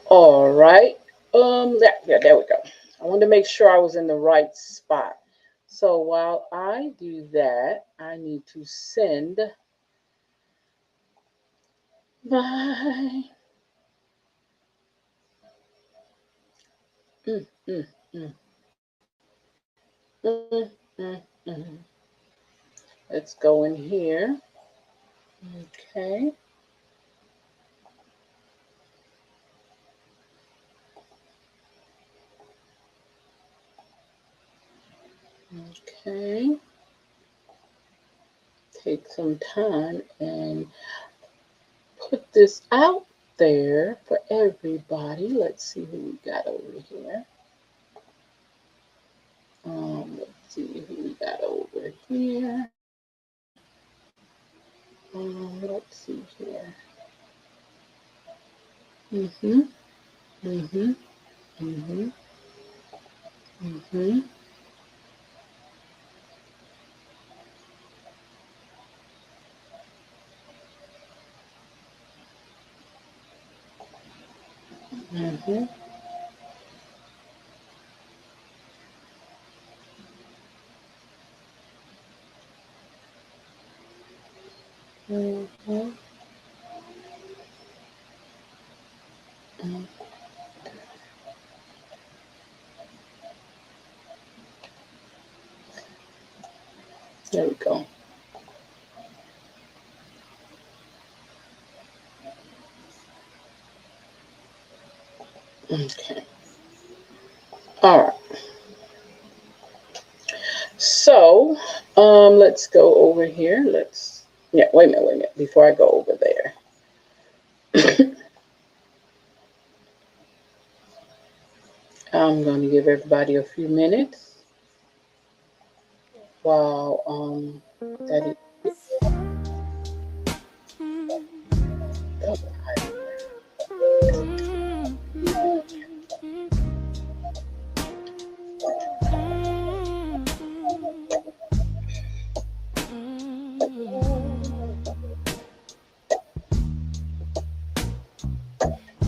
All right. Yeah, there we go. I wanted to make sure I was in the right spot. So while I do that, I need to send my mm, mm, mm, mm, mm, mm. Let's go in here. Okay. Okay. Take some time and put this out there for everybody. Let's see who we got over here. Let's see who we got over here. Let's see here. Mhm. Mhm. Mhm. Mhm. Mhm. Mhm. Mhm. There we go. Okay. All right. So, let's go over here. Yeah, wait a minute. Before I go over there, I'm going to give everybody a few minutes while that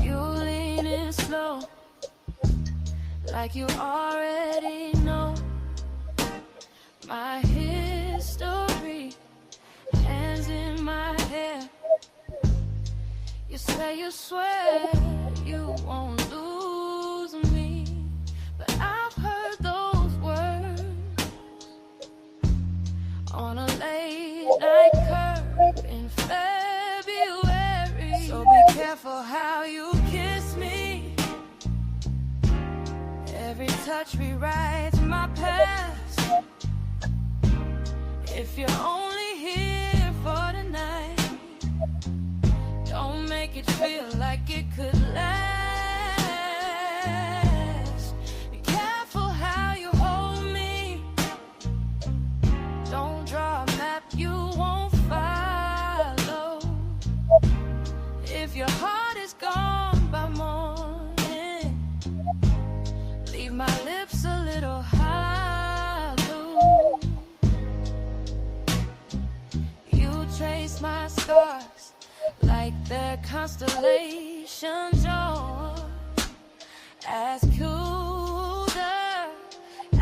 You lean in slow, like you already know my history. Hands in my hair. You say you swear you won't lose me, but I've heard those words on a late night curve in February. So be careful how you kiss me. Every touch rewrites my past. If you're only here for tonight, don't make it feel like it could last. Be careful how you hold me. Don't draw a map you won't follow. If your heart is gone by morning, leave my lips a little hollow. You trace my scars like they're constellations. Yours,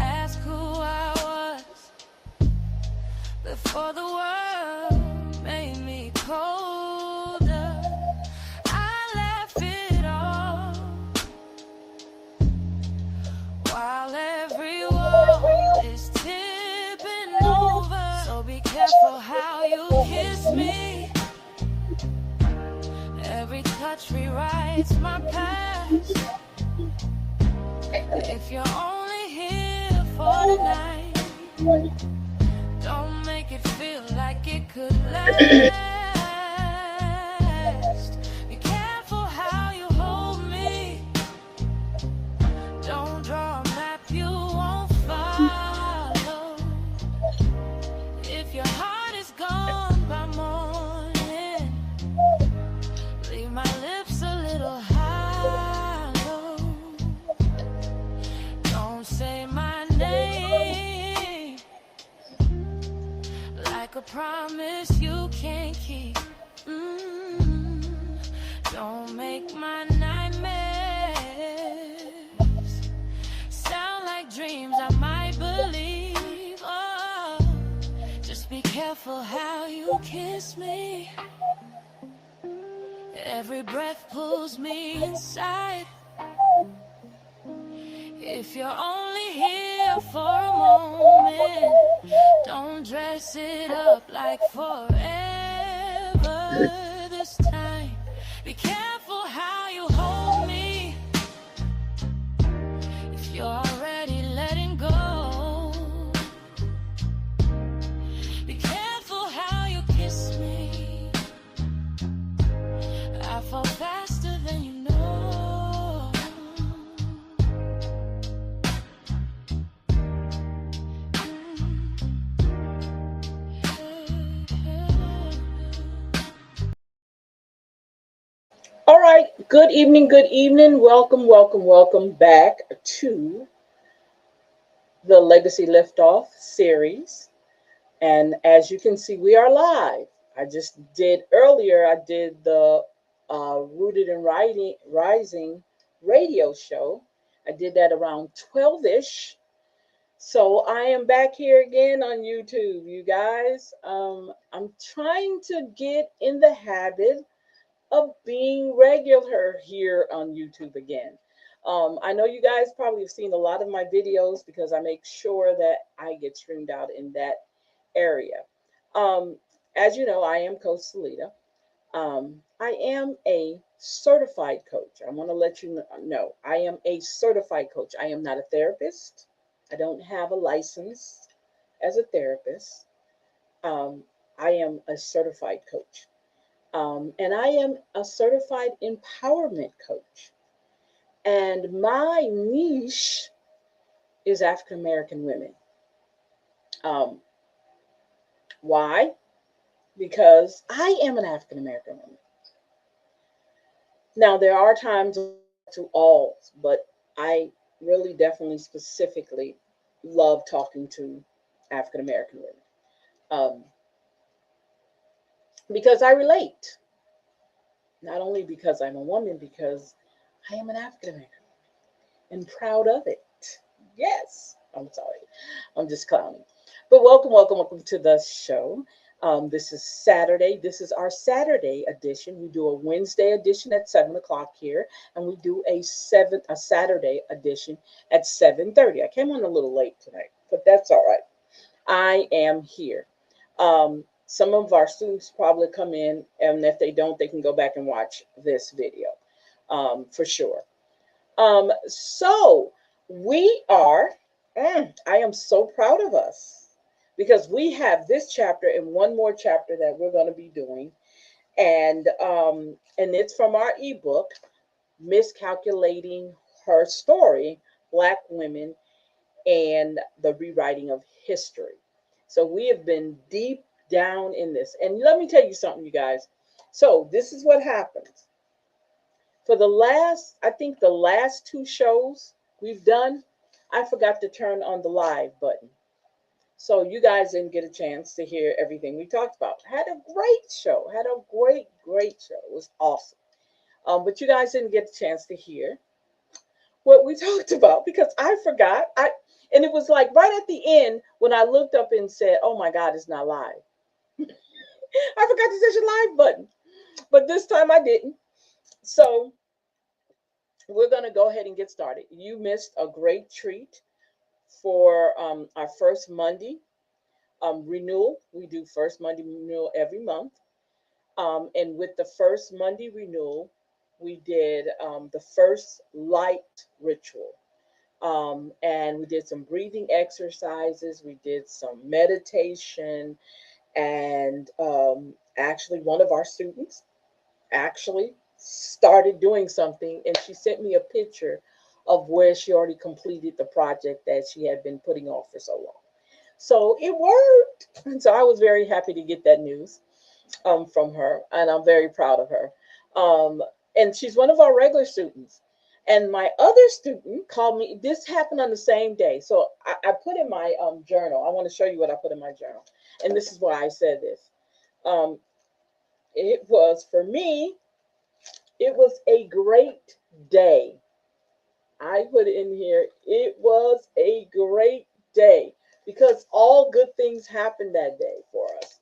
ask who I was before the world made me colder. I laugh it off while every wall is tipping over. So be careful how you kiss me. Every touch rewrites my past. If you're only here for tonight, don't make it feel like it could last. Be careful how you hold me. Don't draw a map you won't follow. If your heart is gone by morning, leave my lips a little hollow. Don't say my name like a promise you can't keep. Don't make my nightmares leave. Oh, just be careful how you kiss me. Every breath pulls me inside. If you're only here for a moment, don't dress it up like forever this time. Be careful how you hold me. If you're already letting go, be careful how you kiss me. I fall faster than you know. All right. Good evening. Good evening. Welcome, welcome, welcome back to the Legacy Liftoff series. And as you can see, we are live. I just did earlier, I did the Rooted and Rising radio show. I did that around 12-ish. So I am back here again on YouTube, you guys. I'm trying to get in the habit of being regular here on YouTube again. I know you guys probably have seen a lot of my videos because I make sure that I get streamed out in that area. Um, as you know, I am Coach Salida. I am a certified coach. I want to let you know I am a certified coach. I am not a therapist. I don't have a license as a therapist. Um, I am a certified coach. And I am a certified empowerment coach. And my niche is African American women. Um, why? Because I am an African American woman. Now, there are times I talk to all, but I really definitely specifically love talking to African American women um, because I relate. Not only because I'm a woman, because I am an African American and proud of it. Yes, I'm sorry. I'm just clowning. But welcome, welcome, welcome to the show. This is Saturday. This is our Saturday edition. We do a Wednesday edition at 7 o'clock here, and we do a Saturday edition at 7:30. I came on a little late tonight, but that's all right. I am here. Some of our students probably come in, and if they don't, they can go back and watch this video for sure. So we are, I am so proud of us because we have this chapter and one more chapter that we're going to be doing. And it's from our ebook, Miscalculating Her Story, Black Women and the Rewriting of History. So we have been deep down in this. And let me tell you something, you guys. So this is what happens for I think the last two shows we've done, I forgot to turn on the live button. So you guys didn't get a chance to hear everything we talked about. Had a great show, had a great, great show. It was awesome. But you guys didn't get a chance to hear what we talked about because I forgot. And it was like right at the end when I looked up and said, "Oh my God, it's not live." I forgot to touch the live button. But this time I didn't. So we're going to go ahead and get started. You missed a great treat for our first Monday renewal. We do first Monday renewal every month. And with the first Monday renewal, we did the first light ritual. And we did some breathing exercises. We did some meditation. And actually, one of our students actually started doing something, and she sent me a picture of where she already completed the project that she had been putting off for so long. So it worked. And so I was very happy to get that news from her, and I'm very proud of her. Um, and she's one of our regular students. And my other student called me. This happened on the same day. So I put in my journal. I want to show you what I put in my journal. And this is why I said this. Um, it was for me, it was a great day. I put in here, it was a great day because all good things happened that day for us.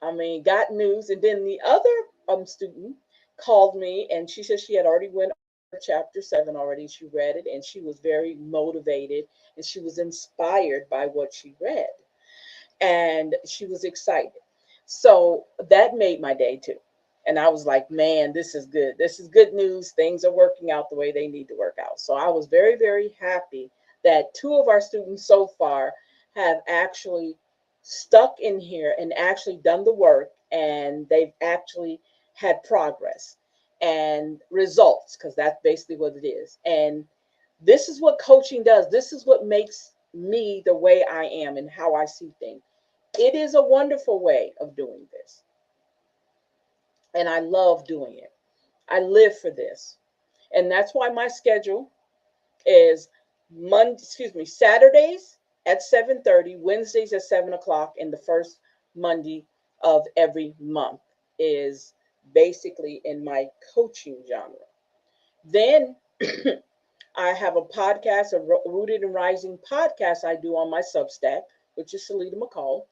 I mean, got news. And then the other student called me and she said she had already went over chapter 7 already. She read it and she was very motivated and she was inspired by what she read and she was excited. So that made my day too. And I was like, man, this is good. This is good news. Things are working out the way they need to work out. So I was very, very happy that two of our students so far have actually stuck in here and actually done the work and they've actually had progress and results because that's basically what it is. And this is what coaching does. This is what makes me the way I am and how I see things. It is a wonderful way of doing this. And I love doing it. I live for this. And that's why my schedule is Saturdays at 7:30, Wednesdays at 7 o'clock, and the first Monday of every month is basically in my coaching genre. Then I have a podcast, a Rooted and Rising podcast I do on my Substack, which is Salita McCall,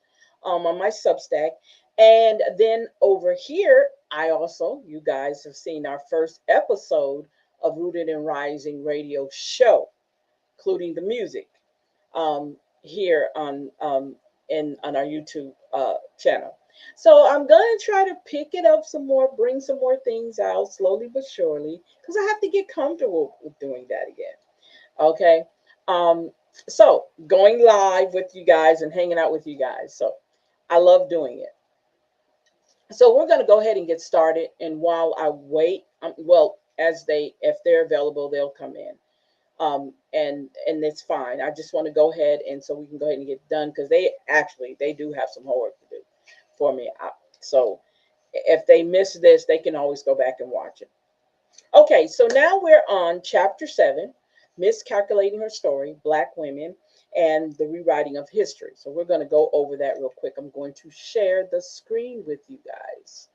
on my Substack. And then over here, I also, you guys have seen our first episode of Rooted and Rising radio show, including the music here on our YouTube channel. So I'm going to try to pick it up some more, bring some more things out slowly but surely, because I have to get comfortable with doing that again. Okay. Um, so going live with you guys and hanging out with you guys. So I love doing it. So we're going to go ahead and get started. And while I wait, well, if they're available, they'll come in. And it's fine. I just want to go ahead and so we can go ahead and get done because they do have some homework to do for me. So if they miss this, they can always go back and watch it. Okay, so now we're on chapter 7, Miscalculating Her Story, Black Women, and the Rewriting of History. So we're going to go over that real quick. I'm going to share the screen with you guys.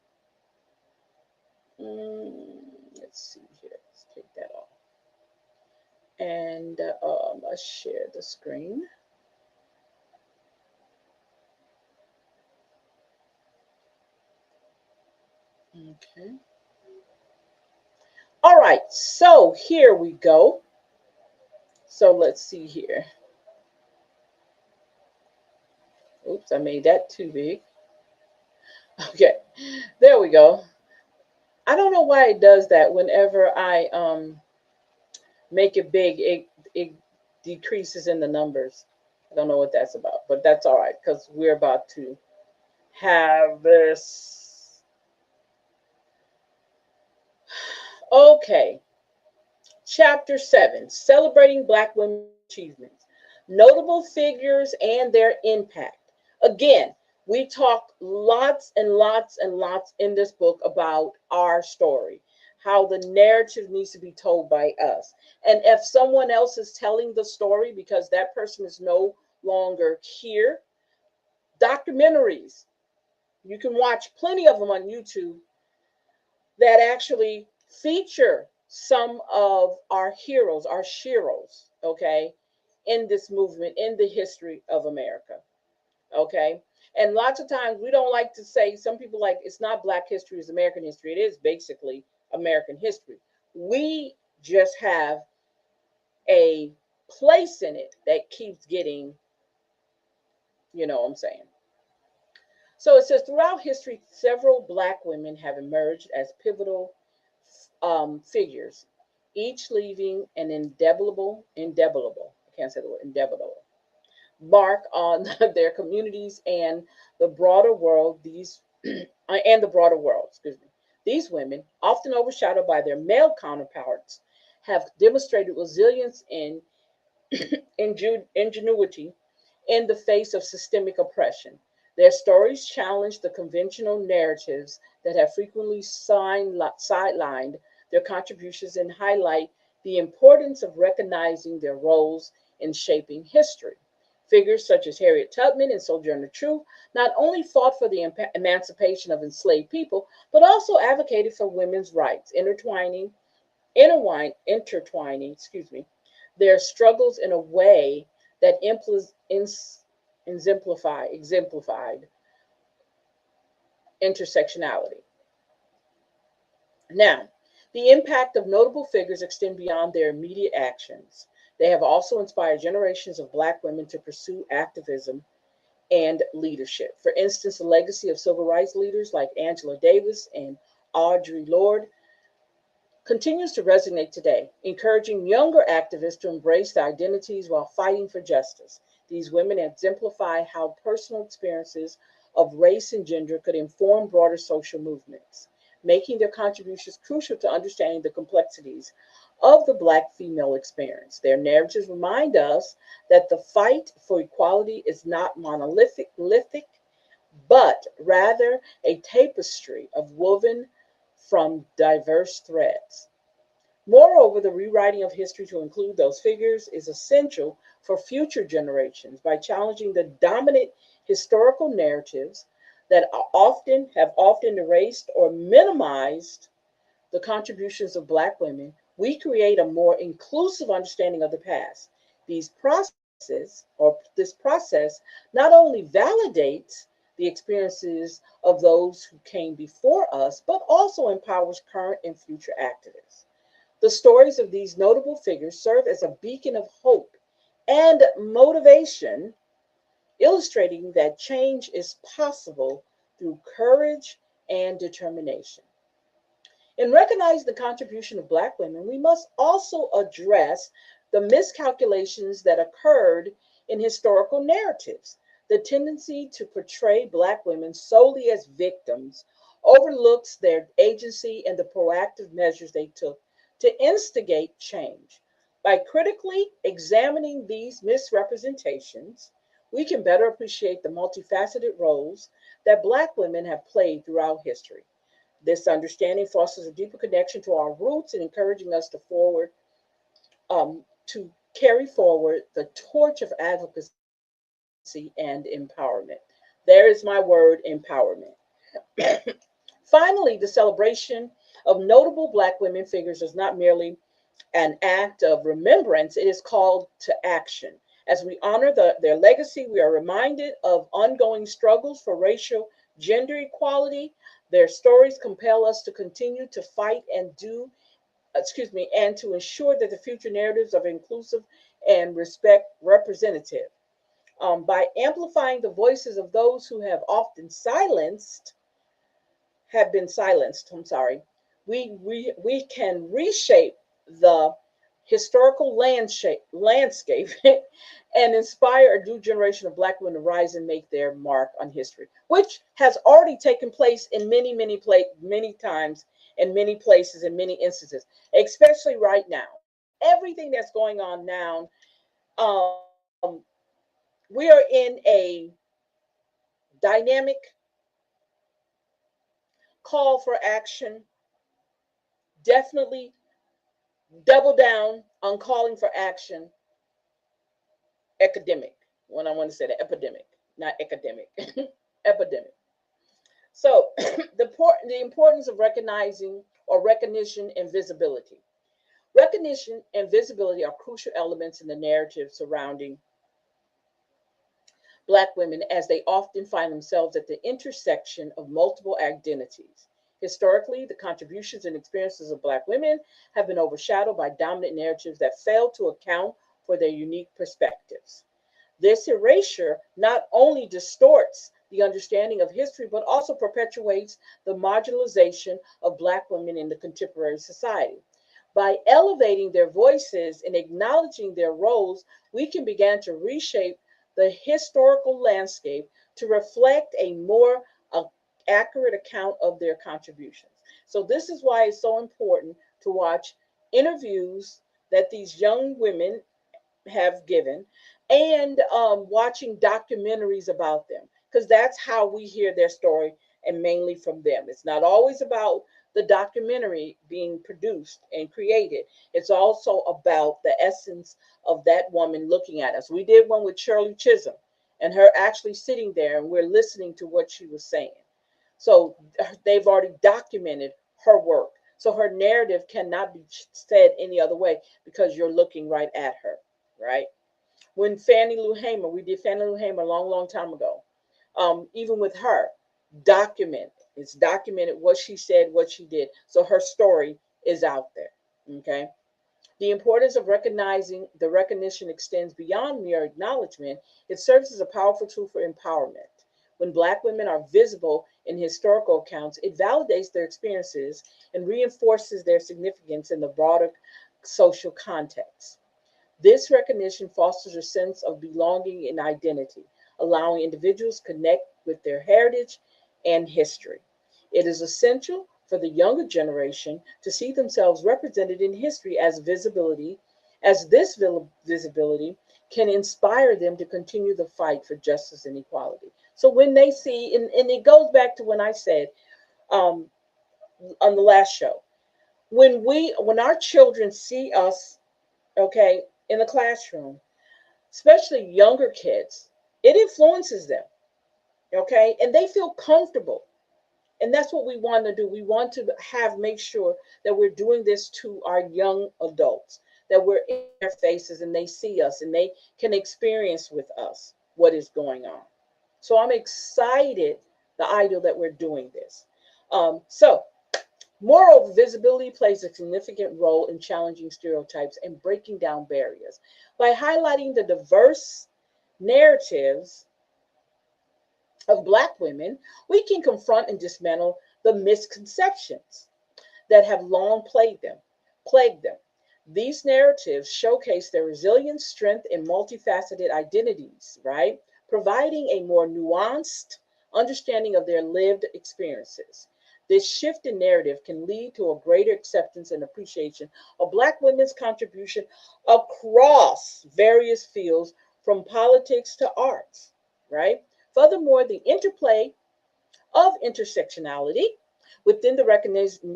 Let's see here. Let's take that off. And let's share the screen. Okay. All right, so here we go. So let's see here. Oops, I made that too big. Okay, there we go. I don't know why it does that. Whenever I make it big, it decreases in the numbers. I don't know what that's about, but that's all right because we're about to have this. Okay, Chapter 7, Celebrating Black Women's Achievements, Notable Figures and Their Impact. Again, we talk lots and lots and lots in this book about our story, how the narrative needs to be told by us. And if someone else is telling the story because that person is no longer here, documentaries, you can watch plenty of them on YouTube that actually feature some of our heroes, our sheroes, okay, in this movement, in the history of America, okay? And lots of times we don't like to say, some people like, it's not Black history, it's American history. It is basically American history. We just have a place in it that keeps getting, you know what I'm saying? So it says, throughout history, several Black women have emerged as pivotal figures, each leaving an I can't say the word, indelible mark on their communities and the broader world. Excuse me. These women, often overshadowed by their male counterparts, have demonstrated resilience and ingenuity in the face of systemic oppression. Their stories challenge the conventional narratives that have frequently sidelined their contributions and highlight the importance of recognizing their roles in shaping history. Figures such as Harriet Tubman and Sojourner Truth not only fought for the emancipation of enslaved people, but also advocated for women's rights, intertwining, their struggles in a way that exemplified intersectionality. Now, the impact of notable figures extend beyond their immediate actions. They have also inspired generations of Black women to pursue activism and leadership. For instance, the legacy of civil rights leaders like Angela Davis and Audre Lorde continues to resonate today, encouraging younger activists to embrace their identities while fighting for justice. These women exemplify how personal experiences of race and gender could inform broader social movements, making their contributions crucial to understanding the complexities of the Black female experience. Their narratives remind us that the fight for equality is not monolithic, but rather a tapestry of woven from diverse threads. Moreover, the rewriting of history to include those figures is essential for future generations by challenging the dominant historical narratives that have often erased or minimized the contributions of Black women. We create a more inclusive understanding of the past. This process not only validates the experiences of those who came before us, but also empowers current and future activists. The stories of these notable figures serve as a beacon of hope and motivation, illustrating that change is possible through courage and determination. In recognizing the contribution of Black women, we must also address the miscalculations that occurred in historical narratives. The tendency to portray Black women solely as victims overlooks their agency and the proactive measures they took to instigate change. By critically examining these misrepresentations, we can better appreciate the multifaceted roles that Black women have played throughout history. This understanding fosters a deeper connection to our roots and encouraging us to carry forward the torch of advocacy and empowerment. There is my word, empowerment. Finally, the celebration of notable Black women figures is not merely an act of remembrance, it is called to action. As we honor their legacy, we are reminded of ongoing struggles for racial gender equality. Their stories compel us to continue to fight and to ensure that the future narratives are inclusive and respect representative. By amplifying the voices of those who have been silenced, we can reshape the historical landscape and inspire a new generation of Black women to rise and make their mark on history, which has already taken place in many times, in many places, in many instances, especially right now. Everything that's going on now, um, we are in a dynamic call for action. Definitely double down on calling for action, academic. When I want to say that, epidemic, not academic, epidemic. So the importance of recognizing or recognition and visibility. Recognition and visibility are crucial elements in the narrative surrounding Black women, as they often find themselves at the intersection of multiple identities. Historically, the contributions and experiences of Black women have been overshadowed by dominant narratives that fail to account for their unique perspectives. This erasure not only distorts the understanding of history, but also perpetuates the marginalization of Black women in the contemporary society. By elevating their voices and acknowledging their roles, we can begin to reshape the historical landscape to reflect a more accurate account of their contributions. So, this is why it's so important to watch interviews that these young women have given and watching documentaries about them, because that's how we hear their story, and mainly from them. It's not always about the documentary being produced and created, it's also about the essence of that woman looking at us. We did one with Shirley Chisholm and her actually sitting there and we're listening to what she was saying. So they've already documented her work, so her narrative cannot be said any other way because you're looking right at her, right? When Fannie Lou Hamer, we did Fannie Lou Hamer a long, long time ago. Even with her, document. It's documented what she said, what she did. So her story is out there. Okay. The importance of recognizing the recognition extends beyond mere acknowledgement. It serves as a powerful tool for empowerment. When Black women are visible in historical accounts, it validates their experiences and reinforces their significance in the broader social context. This recognition fosters a sense of belonging and identity, allowing individuals to connect with their heritage and history. It is essential for the younger generation to see themselves represented in history as this visibility can inspire them to continue the fight for justice and equality. So when they see, and it goes back to when I said um, on the last show, when our children see us, okay, in the classroom, especially younger kids, it influences them, okay, and they feel comfortable. And that's what we want to do. We want to make sure that we're doing this to our young adults, that we're in their faces and they see us and they can experience with us what is going on. So I'm excited, the ideal that we're doing this. So Moreover, visibility plays a significant role in challenging stereotypes and breaking down barriers. By highlighting the diverse narratives of Black women, we can confront and dismantle the misconceptions that have long plagued them. These narratives showcase their resilience, strength, and multifaceted identities, right? Providing a more nuanced understanding of their lived experiences. This shift in narrative can lead to a greater acceptance and appreciation of Black women's contribution across various fields, from politics to arts, right? Furthermore, the interplay of intersectionality within the recognition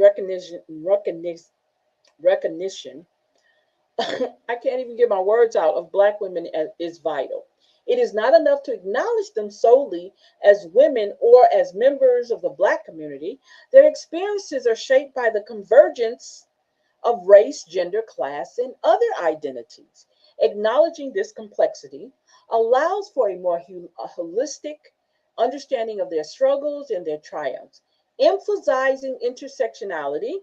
I can't even get my words out, of Black women is vital. It is not enough to acknowledge them solely as women or as members of the Black community. Their experiences are shaped by the convergence of race, gender, class, and other identities. Acknowledging this complexity allows for a more holistic understanding of their struggles and their triumphs. Emphasizing intersectionality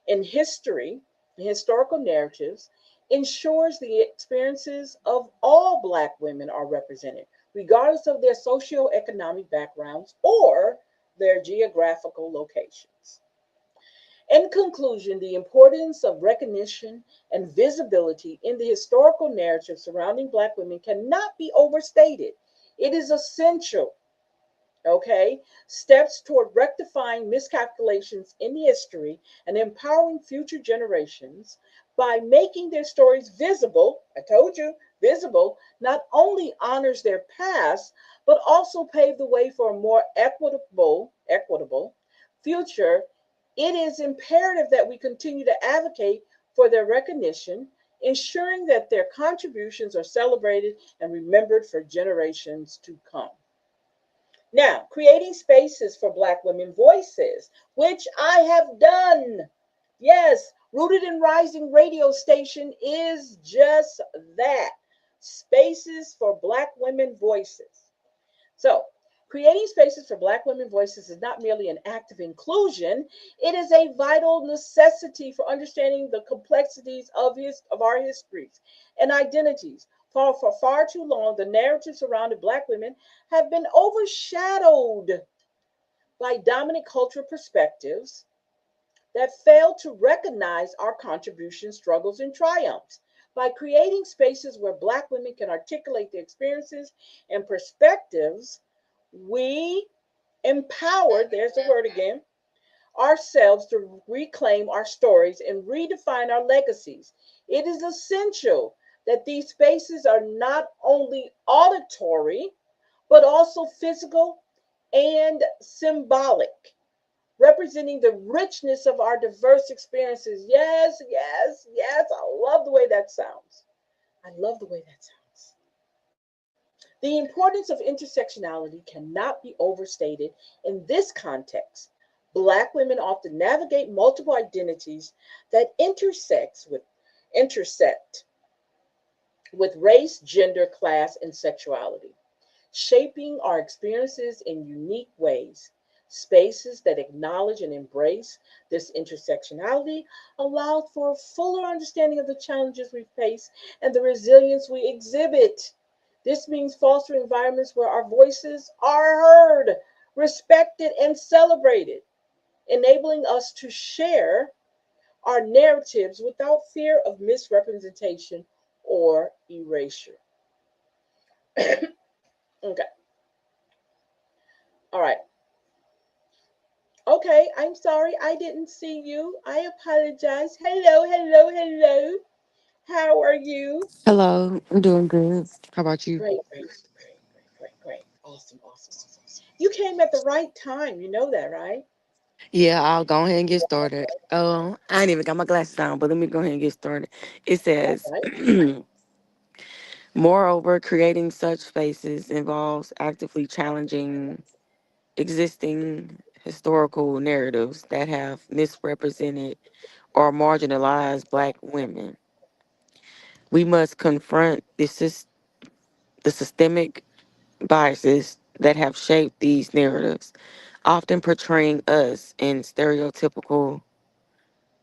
in historical narratives, ensures the experiences of all Black women are represented, regardless of their socioeconomic backgrounds or their geographical locations. In conclusion, the importance of recognition and visibility in the historical narrative surrounding Black women cannot be overstated. It is essential, okay, steps toward rectifying miscalculations in history and empowering future generations by making their stories visible. I told you, visible not only honors their past, but also pave the way for a more equitable future. It is imperative that we continue to advocate for their recognition, ensuring that their contributions are celebrated and remembered for generations to come. Now, creating spaces for Black women voices, which I have done. Yes, Rooted in Rising radio station is just that, spaces for Black women voices. So, creating spaces for Black women voices is not merely an act of inclusion, it is a vital necessity for understanding the complexities of our histories and identities. For far too long, the narratives surrounding Black women have been overshadowed by dominant cultural perspectives that fail to recognize our contributions, struggles, and triumphs. By creating spaces where Black women can articulate their experiences and perspectives, we empower, there's the word again, ourselves to reclaim our stories and redefine our legacies. It is essential that these spaces are not only auditory, but also physical and symbolic, representing the richness of our diverse experiences. Yes, yes, yes. I love the way that sounds. I love the way that sounds. The importance of intersectionality cannot be overstated in this context. Black women often navigate multiple identities that intersect with race, gender, class, and sexuality, shaping our experiences in unique ways. Spaces that acknowledge and embrace this intersectionality allow for a fuller understanding of the challenges we face and the resilience we exhibit. This means fostering environments where our voices are heard, respected, and celebrated, enabling us to share our narratives without fear of misrepresentation or erasure. Okay, all right. Okay, I'm sorry I didn't see you. I apologize. Hello, hello, hello. How are you? Hello, I'm doing good. How about you? Great, great, great, great, great, great. Awesome, awesome, awesome. You came at the right time. You know that, right? Yeah, I'll go ahead and get started. I ain't even got my glasses on, but let me go ahead and get started. It All says, right. moreover, creating such spaces involves actively challenging existing historical narratives that have misrepresented or marginalized Black women. We must confront the systemic biases that have shaped these narratives, often portraying us in stereotypical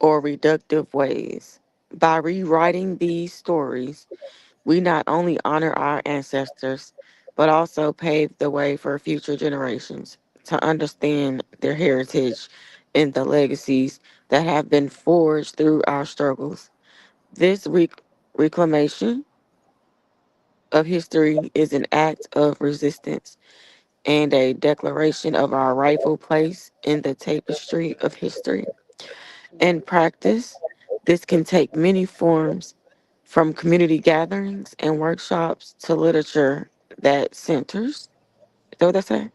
or reductive ways. By rewriting these stories, we not only honor our ancestors, but also pave the way for future generations to understand their heritage and the legacies that have been forged through our struggles. This reclamation of history is an act of resistance and a declaration of our rightful place in the tapestry of history. In practice, this can take many forms, from community gatherings and workshops to literature that centers, is that what I say?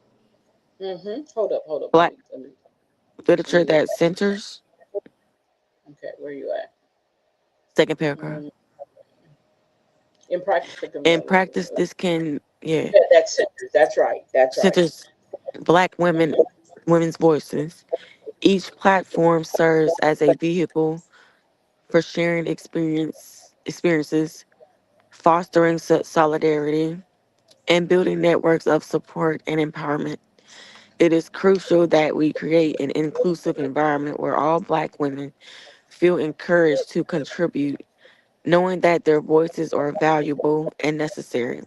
Hold up, hold up. Let Black me, let me, let literature me. that centers, Okay, where you at? second paragraph. Mm, in practice, take them. In practice, this can, yeah, Yeah, that's centers. That's right. That's right. centers Black women's voices. Each platform serves as a vehicle for sharing experiences, fostering solidarity, and building networks of support and empowerment. It is crucial that we create an inclusive environment where all Black women feel encouraged to contribute, knowing that their voices are valuable and necessary.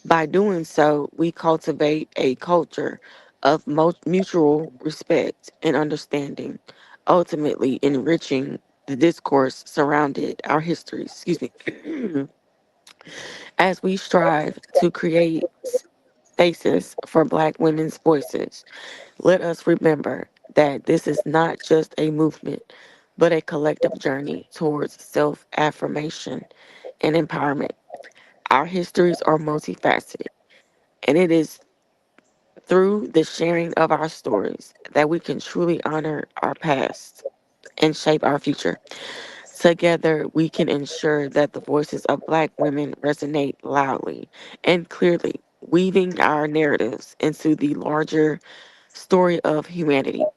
By doing so, we cultivate a culture of mutual respect and understanding, ultimately enriching the discourse surrounded our histories. Excuse me. As we strive to create spaces for Black women's voices, let us remember that this is not just a movement, but a collective journey towards self affirmation and empowerment. Our histories are multifaceted, and it is through the sharing of our stories that we can truly honor our past and shape our future. Together, we can ensure that the voices of Black women resonate loudly and clearly, weaving our narratives into the larger story of humanity.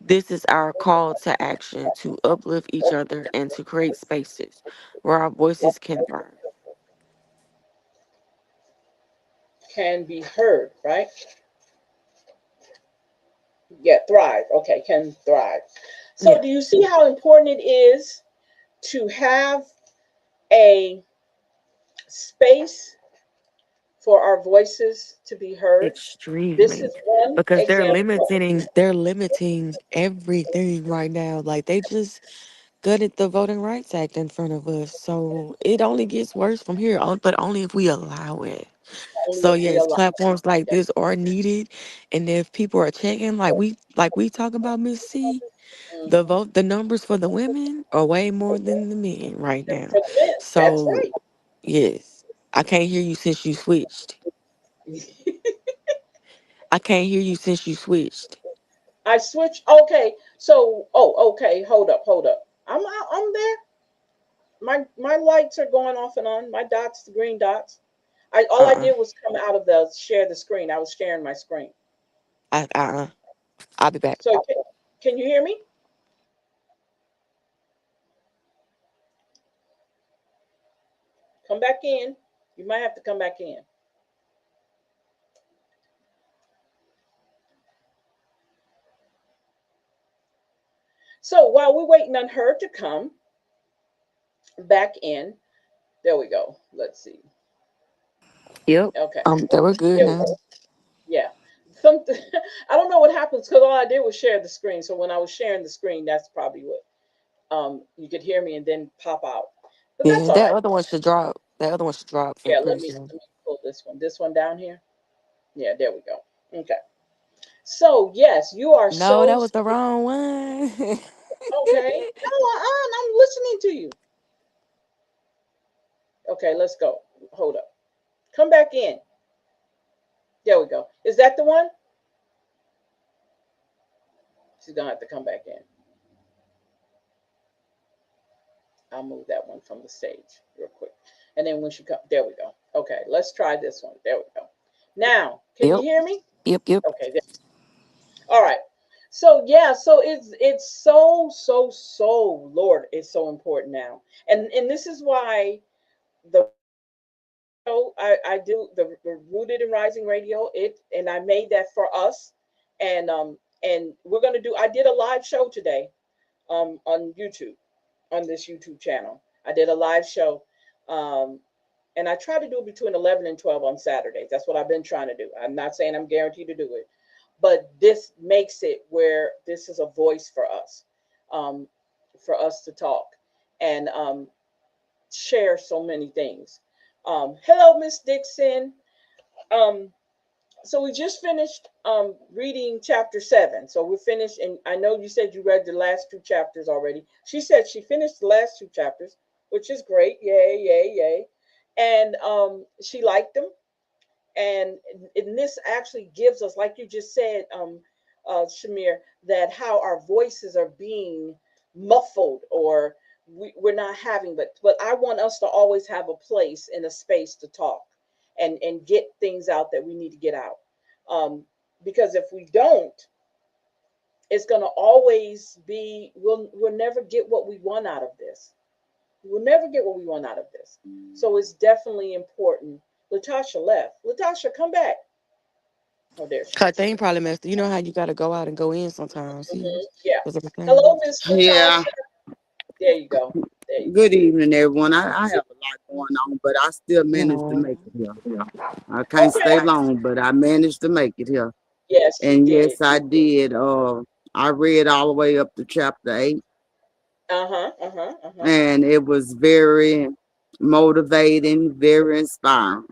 This is our call to action to uplift each other and to create spaces where our voices can thrive. Can be heard, right? Yeah, thrive. Okay, can thrive. So, Yeah, do you see how important it is to have a space for our voices to be heard? This extremely. is one Because example. they're limiting everything right now. Like they just gutted the Voting Rights Act in front of us. So it only gets worse from here on, but only if we allow it. Only So if we yes, allow. platforms like this are needed. And if people are checking, like we talk about Miss C, Mhm. the numbers for the women are way more than the men right now. For the men. That's So right. yes. I can't hear you since you switched. I can't hear you since you switched. I switch. Okay. So, oh, okay. Hold up, hold up. I'm there. My lights are going off and on. My dots, the green dots. All I Uh-uh. did was come out of the share the screen. I was sharing my screen. Uh-uh. I'll be back. So can you hear me? Come back in. You might have to come back in. So while we're waiting on her to come back in, there we go. Let's see. Yep. Okay, They were good there we now. go. Yeah. Some I don't know what happens because all I did was share the screen. So when I was sharing the screen, that's probably what you could hear me and then pop out. But that's Yeah, all that right. other one should drop. That other one should drop for Yeah, pretty soon. let me pull this one. This one down here. Yeah, there we go. Okay. So yes, you are No, so that was the wrong one. okay. No, I'm listening to you. Okay, let's go. Hold up. Come back in. There we go. Is that the one? She's gonna have to come back in. I'll move that one from the stage real quick. And then when she comes, there we go. Okay, let's try this one. There we go. Now, can you Yep. hear me? Yep. Okay, there. All right. So yeah, so it's so Lord, it's so important now. And this is why the show I do the Rooted and Rising Radio, it and I made that for us. And we're gonna do I did a live show today on YouTube, on this YouTube channel. I did a live show. Um, and I try to do it between 11 and 12 on Saturdays. That's what I've been trying to do. I'm not saying I'm guaranteed to do it, but this makes it where this is a voice um, for us to talk and share so many things. Hello, Miss Dixon. Um, so we just finished reading chapter 7. So we're finished, and I know you said you read the last two chapters already. She said she finished the last two chapters, which is great. Yay, yay, yay! And she liked them. And this actually gives us, like you just said, Shamir, that how our voices are being muffled, or we're not having. But I want us to always have a place and a space to talk and get things out that we need to get out. Um, because if we don't, it's going to always be we'll never get what we want out of this. We'll never get what we want out of this. So it's definitely important. Latasha left. Latasha, come back. Oh, there she Cut is. thing probably messed. You know how you gotta go out and go in sometimes. See, Yeah. was everything. Hello, Miss Yeah. Latasha. There you go. There you go. Good evening, everyone. I have a lot going on, but I still managed to No. make it here. I can't stay Okay. long, but I managed to make it here. Yes, she And did. yes, I did. I read all the way up to chapter 8, Uh huh. Uh huh. Uh huh. and it was very motivating, very inspiring.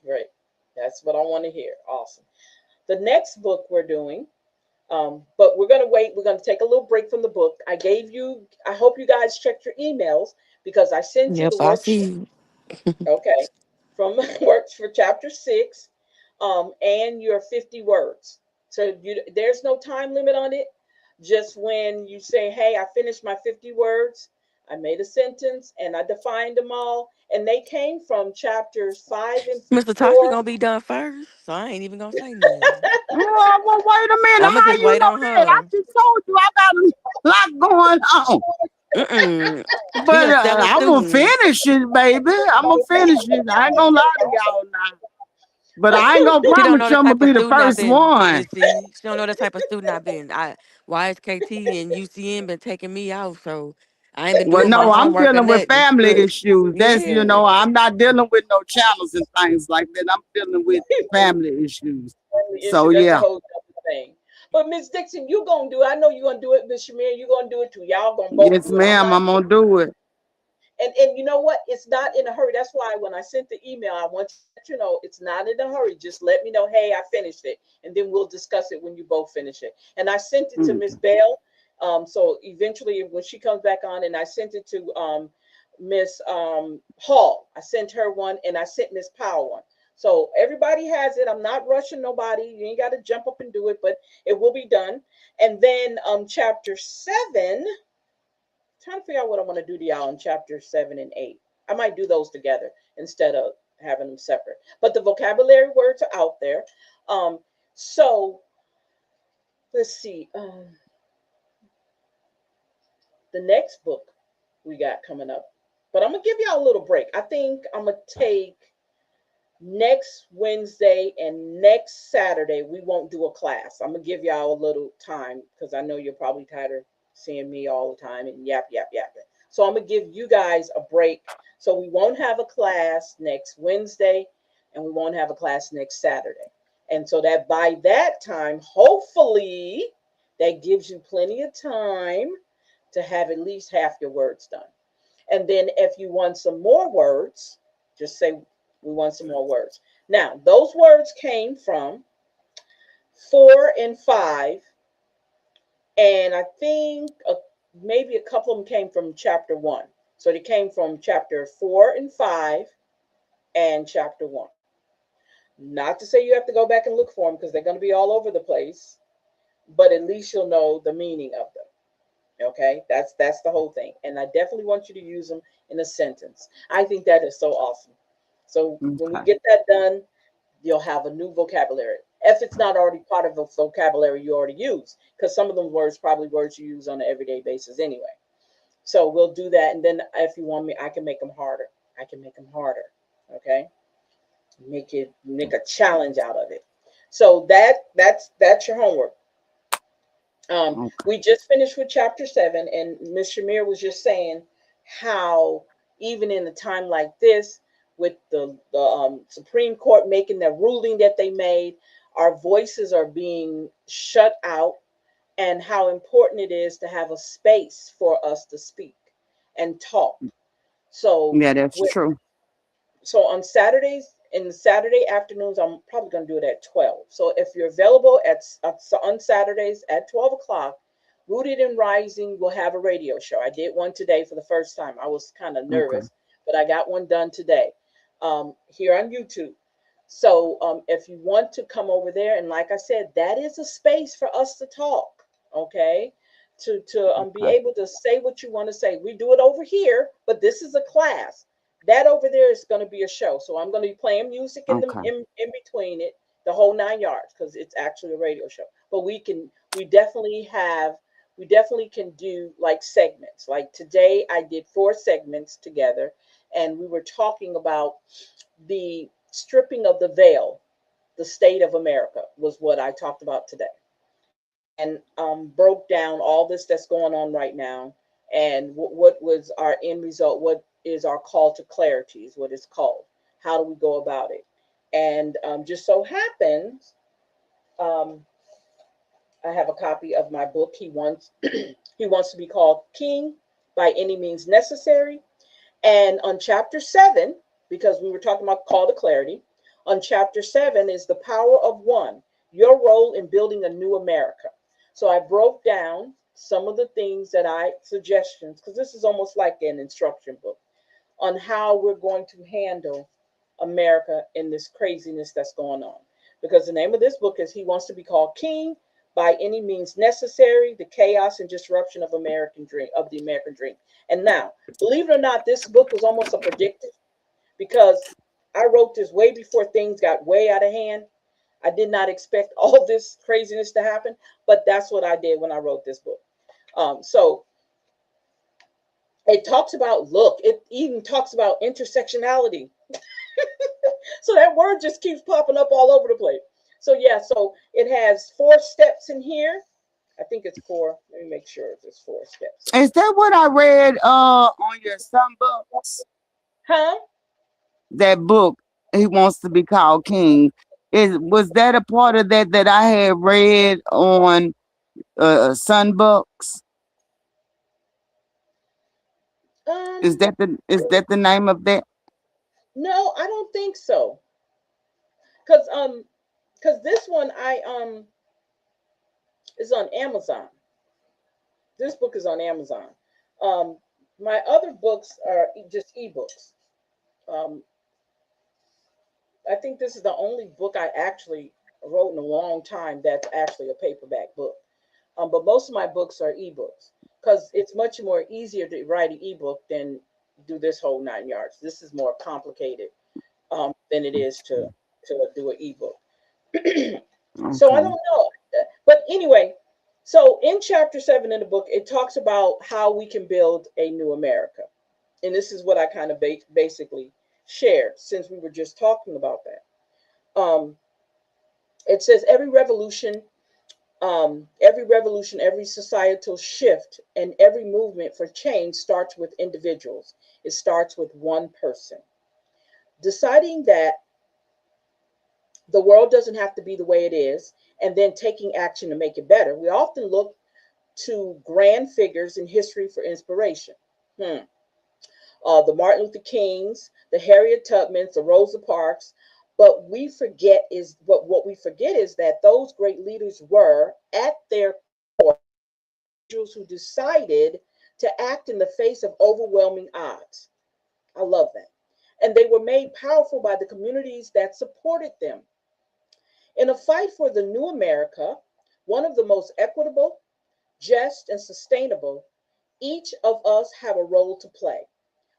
Great. That's what I want to hear. Awesome. The next book we're doing, but we're gonna wait. We're gonna take a little break from the book. I gave you. I hope you guys checked your emails because I sent you Yep, the I worksheet. see. Okay, from works for chapter 6, and your 50 words. So there's no time limit on it. Just when you say, "Hey, I finished my 50 words," I made a sentence and I defined them all, and they came from chapters 5 and Mr. Tasha 4. gonna be done first, so I ain't even gonna say nothing. Well, wait a minute. I'ma How just you wait know on that? I her. just told you I got a lot going on. Mm-mm. She But a stellar I'm going to student. finish it, baby. I'm going to finish it. I ain't going to lie to y'all now. But I ain't gonna She don't promise know you the I'm gonna type of be the student I've first been. one. You see, she don't know the type of student I've been. YSKT and UCN been taking me out, so I ain't been Well, doing my no, I'm homework or dealing with nothing. family Look, issues. yeah. I'm not dealing with no channels and things like that. I'm dealing with family issues. Only So issue. That's a yeah, whole other thing. But Miss Dixon, you gonna do it. I know you're gonna do it, Miss Shamir. You're gonna do it too. Y'all gonna both yes, do it. I'm ma'am, not. I'm gonna do it. And you know what? It's not in a hurry. That's why when I sent the email, I want to let you know it's not in a hurry. Just let me know, hey, I finished it, and then we'll discuss it when you both finish it. And I sent it to Miss Mm. Bell. So eventually, when she comes back on, and I sent it to Miss Hall. I sent her one, and I sent Miss Powell one. So everybody has it. I'm not rushing nobody. You ain't got to jump up and do it, but it will be done. And then chapter 7, trying to figure out what I want to do to y'all in chapter 7 and 8. I might do those together instead of having them separate. But the vocabulary words are out there. Um, so let's see. The next book we got coming up. But I'm gonna give y'all a little break. I think I'm gonna take next Wednesday and next Saturday. We won't do a class. I'm gonna give y'all a little time because I know you're probably tired of seeing me all the time and yap yap yap. So I'm gonna give you guys a break. So we won't have a class next Wednesday, and we won't have a class next Saturday. And so that by that time, hopefully, that gives you plenty of time to have at least half your words done. And then if you want some more words, just say, we want some more words. Now, those words came from 4 and 5. And I think maybe a couple of them came from chapter 1. So they came from chapter 4 and 5 and chapter 1. Not to say you have to go back and look for them because they're going to be all over the place, but at least you'll know the meaning of them. Okay, that's the whole thing. And I definitely want you to use them in a sentence. I think that is so awesome. So when we Okay. get that done, you'll have a new vocabulary. If it's not already part of the vocabulary you already use, because some of them words probably words you use on an everyday basis anyway. So we'll do that, and then if you want me, I can make them harder. I can make them harder. Okay, make a challenge out of it. So that's your homework. Okay. We just finished with chapter 7, and Miss Shamir was just saying how even in a time like this, with the Supreme Court making their ruling that they made, our voices are being shut out, and how important it is to have a space for us to speak and talk. So Yeah, that's with true. so on Saturdays, in the Saturday afternoons, I'm probably going to do it at 12. So if you're available on Saturdays at 12 o'clock, Rooted and Rising will have a radio show. I did one today for the first time. I was kind of Okay. nervous, but I got one done today, here on YouTube. So if you want to come over there, and like I said, that is a space for us to talk, okay? To be Okay. able to say what you want to say. We do it over here, but this is a class. That over there is going to be a show. So I'm going to be playing music Okay. in between it, the whole 9 yards, because it's actually a radio show. But we definitely have we definitely can do like segments. Like today, I did 4 segments together, and we were talking about the stripping of the veil, the state of America was what I talked about today, and broke down all this that's going on right now, and what was our end result, what is our call to clarity, is what it's called. How do we go about it? And just so happens, um, I have a copy of my book. He wants he wants to be called King by Any Means Necessary. And on chapter 7, because we were talking about call to clarity, on chapter 7 is the power of one, your role in building a new America. So I broke down some of the things that suggestions, because this is almost like an instruction book on how we're going to handle America in this craziness that's going on. Because the name of this book is He Wants to Be Called King by Any Means Necessary, the Chaos and Disruption of the American Dream. And now, believe it or not, this book was almost a predictive, because I wrote this way before things got way out of hand. I did not expect all this craziness to happen, but that's what I did when I wrote this book. So it talks about, look, it even talks about intersectionality. So that word just keeps popping up all over the place. So yeah, so it has 4 steps in here. I think it's 4. Let me make sure there's 4 steps in Is here. that what I read on your son books? Huh? That book, He Wants to Be Called King. Was that a part of that I had read on Sun Books? Um, Is that the name of that? no, I don't think so. Cause this one is on Amazon. This book is on Amazon. Um, my other books are just ebooks. Um, I think this is the only book I actually wrote in a long time that's actually a paperback book. But most of my books are ebooks because it's much more easier to write an ebook than do this whole 9 yards. This is more complicated than it is to do an ebook. So I Okay. don't know. But anyway, so in chapter 7 in the book, it talks about how we can build a new America. And this is what I kind of basically shared since we were just talking about that. Um, it says every revolution, every societal shift, and every movement for change starts with individuals. It starts with one person deciding that the world doesn't have to be the way it is, and then taking action to make it better. We often look to grand figures in history for inspiration. Hmm. The Martin Luther Kings, the Harriet Tubmans, the Rosa Parks. But what we forget is that those great leaders were, at their core, individuals who decided to act in the face of overwhelming odds. I love that. And they were made powerful by the communities that supported them. In a fight for the new America, one of the most equitable, just, and sustainable, each of us have a role to play.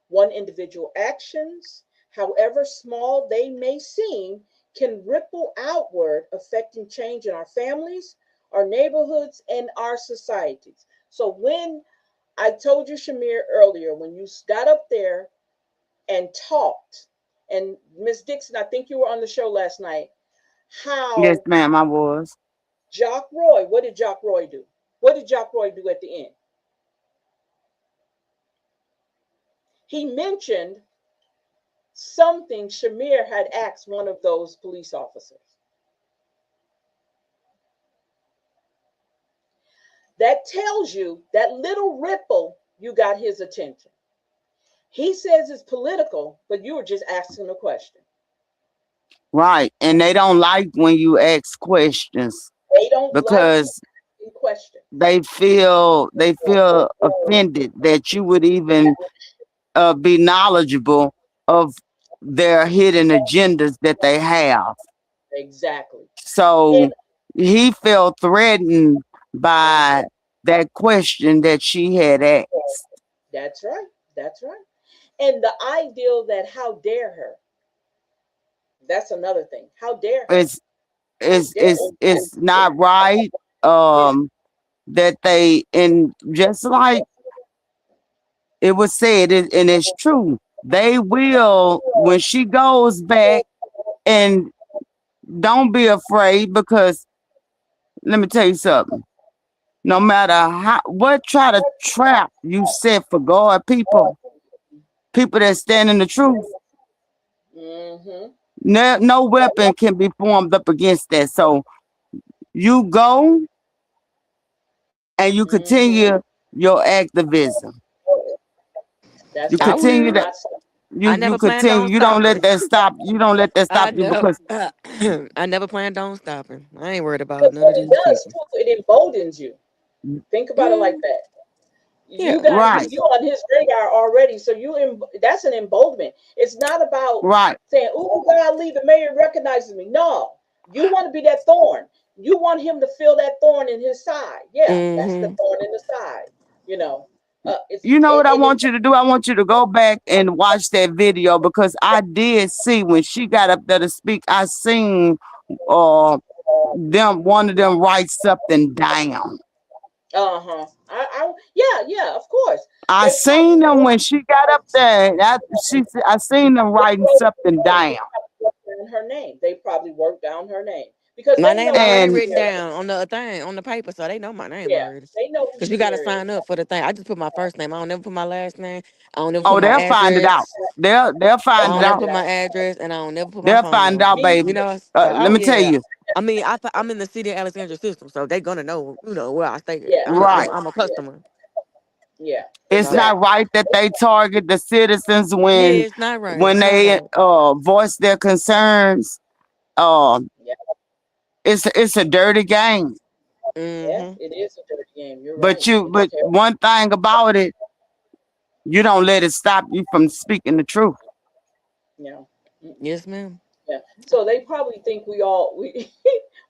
One individual actions, however small they may seem, can ripple outward, affecting change in our families, our neighborhoods, and our societies. So when I told you, Shamir, earlier, when you got up there and talked, and Miss Dixon, I think you were on the show last night, Yes, how ma'am, I was. Jock Roy, what did Jock Roy do? What did Jock Roy do at the end? He mentioned something Shamir had asked one of those police officers. That tells you that little ripple, you got his attention. He says it's political, but you were just asking a question. Right. And they don't like when you ask questions They don't like you because asking questions. they feel offended that you would even be knowledgeable of their hidden agendas that they have. Exactly. So And he felt threatened by mhm, that question that she had asked. that's right. That's right. And the ideal that how dare her, that's another thing. How dare her? It's How it's dare it's it's not right. it's That they, and just like it was said, and it's true. They will, when she goes back, and don't be afraid, because let me tell you something. No matter how what try to trap you set for God, people that stand in the truth, mm-hmm, no weapon can be formed up against that. So you go and you mm-hmm. continue your activism. That's You I right. You continue do will. that. not stop. I You never planned continue. on You don't let stopping. that stop. You don't let that stop I you, never, because I never planned on stopping. I ain't worried about Because none what of it these does people. too, it emboldens you. Think about it like Mm, that. yeah, right, You on his radar already, so that's an emboldenment. It's not about right. saying, "Oh God, leave the mayor recognizes me." No, you want to be that thorn. You want him to feel that thorn in his side. Yeah, that's the mm-hmm. thorn in the side. You know, it's You know what I and it want you to do? I want you to go back and watch that video, because I did see when she got up there to speak. I seen uh one of them write something down. uh-huh. Yeah, of course. I They probably seen them when she got up there. I seen them writing something down, worked down her name. They probably worked down her name because My they name know who already and written Shamir. down on the thing on the paper, so they know my name Yeah, already. they know who Cause you gotta Shamir is. sign up for the thing. I just put my first name. I don't never put my last name. I don't never put oh, my they'll find it out. address. They'll I They'll find don't it never find out. it put my out. address, and I don't never put my They'll phone find number. out, Me You baby. know. Let Oh me tell yeah. you. I mean, I'm in the city of Alexandria system, so they gonna know. You know where I stay at. Yeah, Right. I'm a yeah, customer. yeah, It's So not exactly. right that they target the citizens yeah, when it's not right. when It's not they right. voice their concerns. Uh, Yeah, it's a dirty game. yeah, Mm-hmm. it is a dirty game. You're right. It's But terrible. one thing about it, you don't let it stop you from speaking the truth. Yeah. Mm-mm. Yes, ma'am. Yeah. So they probably think we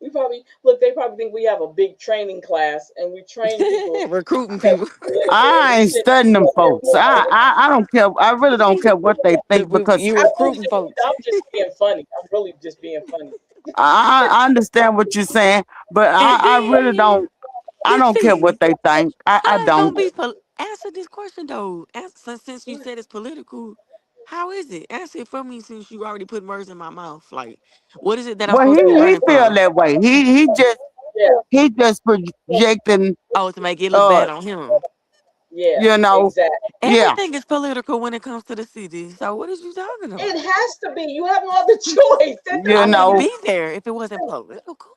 we probably look. They probably think we have a big training class and we train people Recruiting to people. politically, and I we ain't sit back studying them and folks. I don't care. I really don't care what they think, because You recruiting folks. I'm just being funny. I'm really just being funny. I understand what you're saying, but I really don't. I don't care what they think. I How it's gonna don't. be? Answer this question though. Answer, since you said it's political. How is it? Answer it for me since you already put words in my mouth. Like, what is it that I'm Well, supposed to be he running feel from? that way. Yeah, He just projecting. Oh, to make it look Uh, bad on him. yeah, you know, exactly. yeah. Everything is political when it comes to the city. So what is you talking It about? has to be. You have no other choice. You I I mean, wouldn't know, be there if it wasn't political.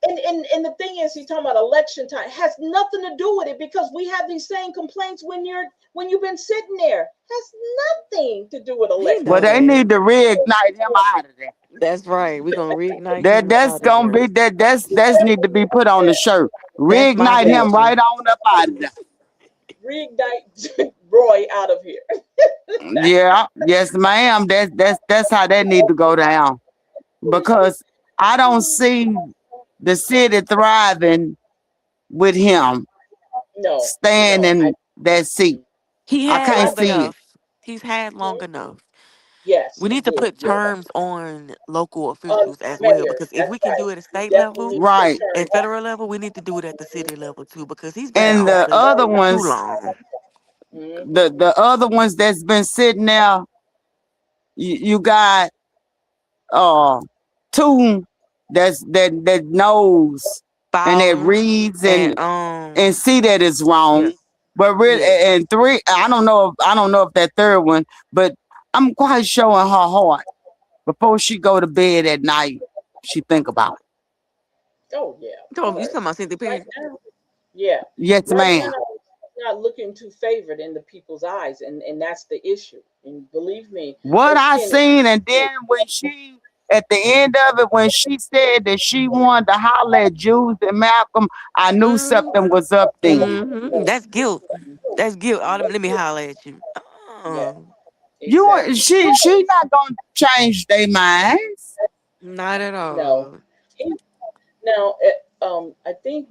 and the thing is, he's talking about election time. It has nothing to do with it because we have these same complaints when you've been sitting there. Has nothing to do with He well, know elections. they that. need to reignite him out of there. That's right. We're gonna reignite him That's out of gonna be there. that's need to be put on the shirt. That's my Reignite Yeah, him vision. right on up out of there. reignite Roy out of here. Yeah, yes, ma'am. That's how that need to go down. Because I don't see the city thriving with him No, staying no. in that seat. He I had can't I long see it. enough. He's had long enough. yes, We he need to did. put You're terms on local right. officials as well Mayor, because if that's we can right. do it at We state definitely level need to put Right. and terms on federal level, we need to do it at the city level too because he's been in And the office other it. too ones, long. Mm-hmm. the other ones that's been sitting there, you got uh two that knows and that Fowler reads and and see that it's wrong. yes, But really, yes. and three, I don't know if that third one, but I'm quite sure in her heart before she go to bed at night, she think about it. Oh yeah, of You talking course. about Cynthia Right Perry? now, yeah. Yes, Right ma'am. now, it's not looking too favored in the people's eyes, and that's the issue. And believe me, What her I skin is seen, and then when she at the end of it, when she said that she wanted to holler at Jews and Malcolm, I knew Mm-hmm. something was up then. Mm-hmm. That's guilt. That's guilt. Let me holler at you. yeah, Oh, exactly. She not gonna change their minds. not at No. all. He, now, I think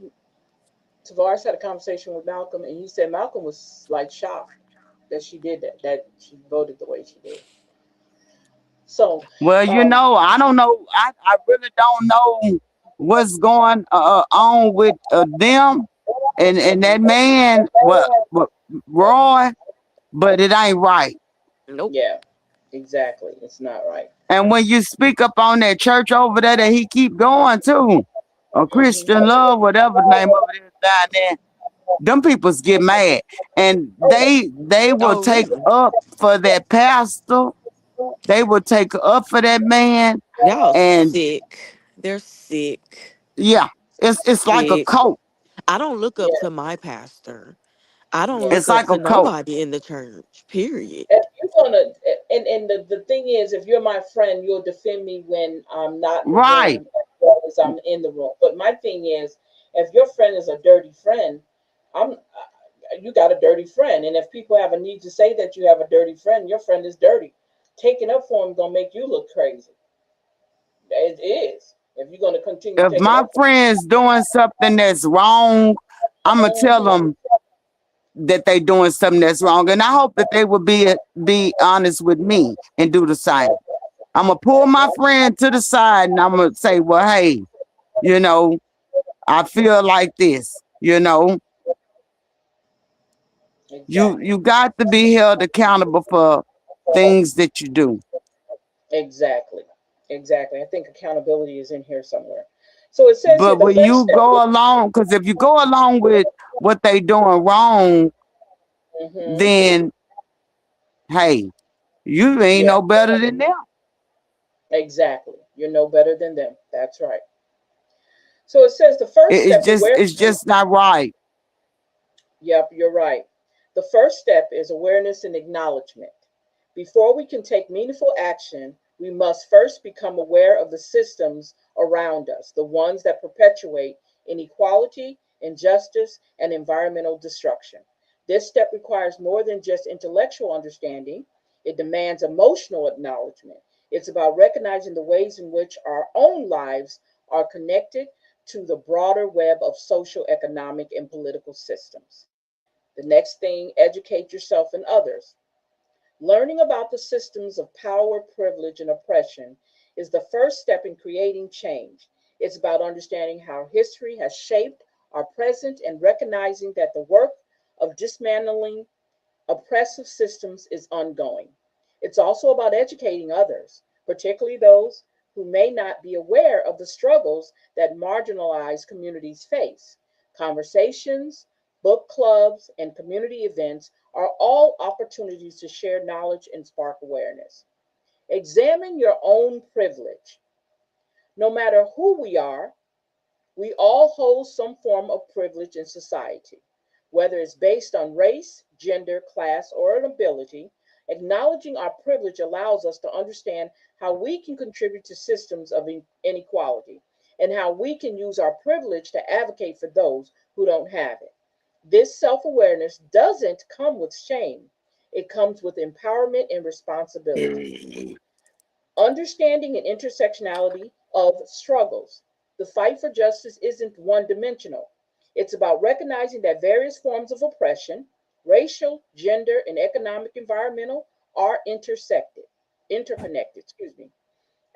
Tavares had a conversation with Malcolm, and he said Malcolm was like shocked that she did that, that she voted the way she did. So, Well, um, I don't know. I really don't know what's going on with them and that mhm, man, what Roy, but it ain't right. Nope. yeah, exactly. It's not right. And when you speak up on that church over there that he keep going to, or Hmm. Christian Love, whatever the name of it is down there, them peoples get mad, and Oh yeah, they will Oh, take really? up for that pastor. They will take up for that man, Y'all and sick. They're sick. yeah, it's like a Sick. cult. I don't look up yeah, to my pastor. I don't yeah. look It's up like to a cult. nobody in the church. Period. If you're gonna, and the thing is, if you're my friend, you'll defend me when I'm not in the Right. room as well as I'm in the room. But my thing is, if your friend is a dirty friend, you got a dirty friend, and if people have a need to say that you have a dirty friend, your friend is dirty. Taking up for him gonna make you look crazy. It is. If you're gonna continue If taking my up for friends doing something that's wrong, I'm gonna him. tell Hmm. them that they doing something that's wrong, and I hope that they will be honest with me and do the same. I'm gonna pull That's my right. friend to the side and I'm gonna say, well, hey, you know, I feel like this. You Exactly. got to be held accountable for things that you do. Exactly. Exactly. I think accountability is in here somewhere. So it says here But the when first you step. go along, because if you go along with what they doing wrong, Hmm. then hey, you ain't Yeah. no better than them. Exactly. You're no better than them. That's right. So it says the first step It's awareness. just not right. Yep, you're right. The first step is awareness and acknowledgement. Before we can take meaningful action, we must first become aware of the systems around us, the ones that perpetuate inequality, injustice, and environmental destruction. This step requires more than just intellectual understanding, it demands emotional acknowledgement. It's about recognizing the ways in which our own lives are connected to the broader web of social, economic, and political systems. The next thing, educate yourself and others. Learning about the systems of power, privilege, and oppression is the first step in creating change. It's about understanding how history has shaped our present and recognizing that the work of dismantling oppressive systems is ongoing. It's also about educating others, particularly those who may not be aware of the struggles that marginalized communities face. Conversations, book clubs, and community events are all opportunities to share knowledge and spark awareness. Examine your own privilege. No matter who we are, we all hold some form of privilege in society, whether it's based on race, gender, class, or an ability. Acknowledging our privilege allows us to understand how we can contribute to systems of inequality and how we can use our privilege to advocate for those who don't have it. This self awareness doesn't come with shame, it comes with empowerment and responsibility. Understanding and intersectionality of struggles. The fight for justice isn't one dimensional. It's about recognizing that various forms of oppression, racial, gender, and economic, environmental, are interconnected.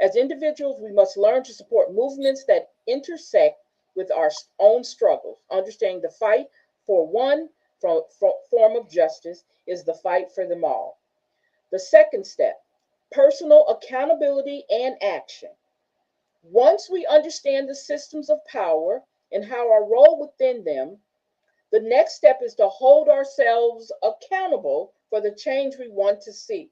As individuals, we must learn to support movements that intersect with our own struggles. Understanding the fight for one form of justice is the fight for them all. The second step, personal accountability and action. Once we understand the systems of power and how our role within them, the next step is to hold ourselves accountable for the change we want to see.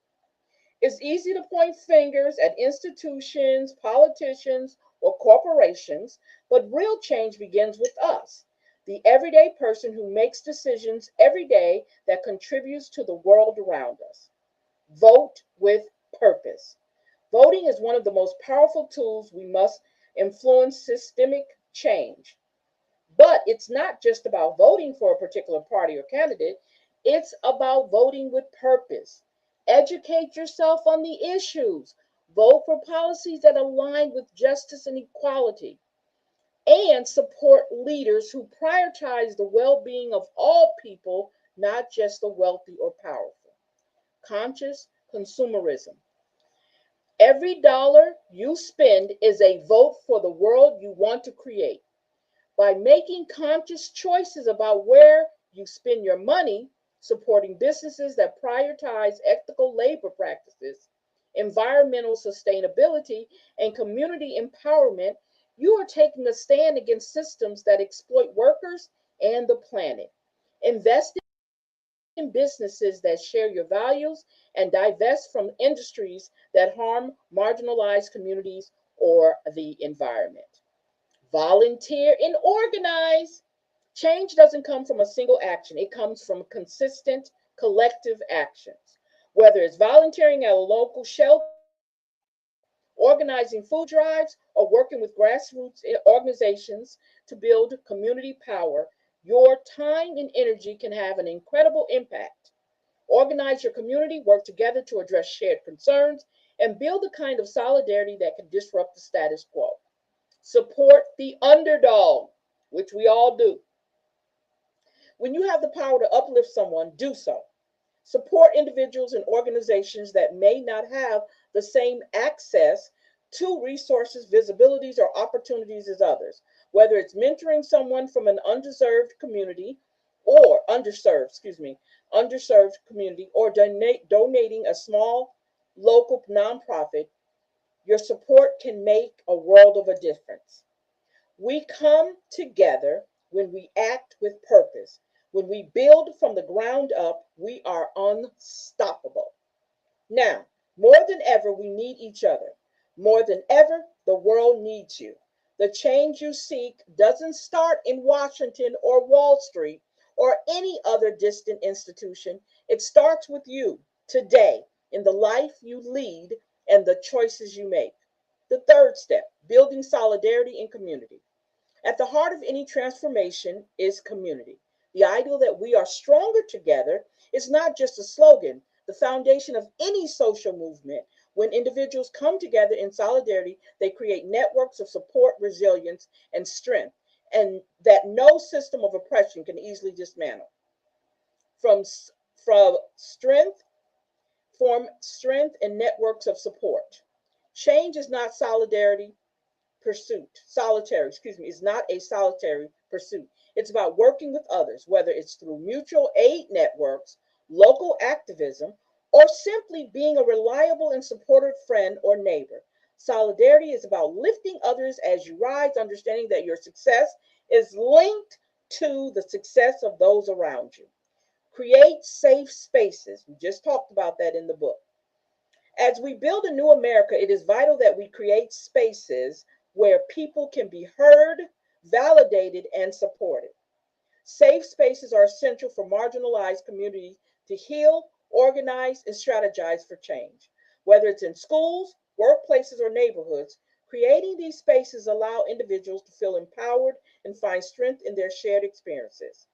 It's easy to point fingers at institutions, politicians, or corporations, but real change begins with us, the everyday person who makes decisions every day that contributes to the world around us. Vote with purpose. Voting is one of the most powerful tools we must influence systemic change. But it's not just about voting for a particular party or candidate, it's about voting with purpose. Educate yourself on the issues. Vote for policies that align with justice and equality. And support leaders who prioritize the well being of all people, not just the wealthy or powerful. Conscious consumerism. Every dollar you spend is a vote for the world you want to create. By making conscious choices about where you spend your money, supporting businesses that prioritize ethical labor practices, environmental sustainability, and community empowerment, you are taking a stand against systems that exploit workers and the planet. Invest in businesses that share your values and divest from industries that harm marginalized communities or the environment. Volunteer and organize. Change doesn't come from a single action, it comes from consistent collective actions. Whether it's volunteering at a local shelter, organizing food drives, or working with grassroots organizations to build community power, your time and energy can have an incredible impact. Organize your community, work together to address shared concerns, and build the kind of solidarity that can disrupt the status quo. Support the underdog, which we all do. When you have the power to uplift someone, do so. Support individuals and organizations that may not have the same access to resources, visibilities, or opportunities as others. Whether it's mentoring someone from an undeserved community or underserved community, or donating a small local nonprofit, your support can make a world of a difference. We come together when we act with purpose. When we build from the ground up, we are unstoppable. Now, more than ever, we need each other. More than ever, the world needs you. The change you seek doesn't start in Washington or Wall Street or any other distant institution. It starts with you today in the life you lead and the choices you make. The third step, building solidarity in community. At the heart of any transformation is community. The ideal that we are stronger together is not just a slogan, the foundation of any social movement. When individuals come together in solidarity, they create networks of support, resilience, and strength, and that no system of oppression can easily dismantle. From, from strength, form strength and networks of support. Change is not solitary pursuit. Solitary, is not a solitary pursuit. It's about working with others, whether it's through mutual aid networks, local activism, or simply being a reliable and supportive friend or neighbor. Solidarity is about lifting others as you rise, understanding that your success is linked to the success of those around you. Create safe spaces. We just talked about that in the book. As we build a new America, it is vital that we create spaces where people can be heard, validated, and supported. Safe spaces are essential for marginalized communities to heal, organize, and strategize for change. Whether it's in schools, workplaces, or neighborhoods, creating these spaces allow individuals to feel empowered and find strength in their shared experiences.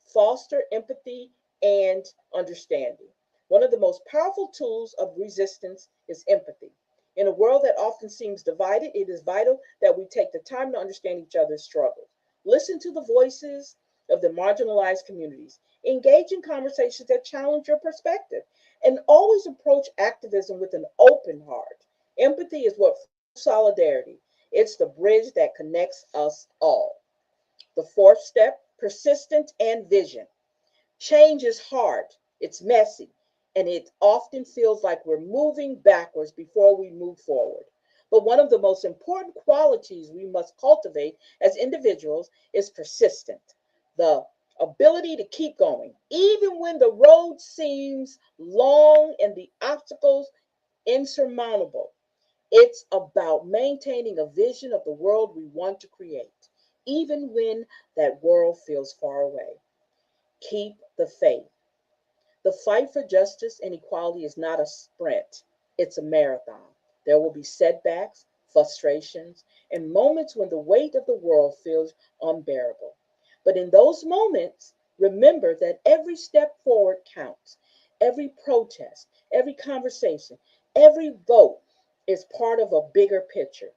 Foster empathy and understanding. One of the most powerful tools of resistance is empathy. In a world that often seems divided, it is vital that we take the time to understand each other's struggles. Listen to the voices of the marginalized communities. Engage in conversations that challenge your perspective. And always approach activism with an open heart. Empathy is what fuels solidarity. It's the bridge that connects us all. The fourth step, persistence and vision. Change is hard, it's messy, and it often feels like we're moving backwards before we move forward. But one of the most important qualities we must cultivate as individuals is persistent, the ability to keep going, even when the road seems long and the obstacles insurmountable. It's about maintaining a vision of the world we want to create, even when that world feels far away. Keep the faith. The fight for justice and equality is not a sprint, it's a marathon. There will be setbacks, frustrations, and moments when the weight of the world feels unbearable. But in those moments, remember that every step forward counts. Every protest, every conversation, every vote is part of a bigger picture.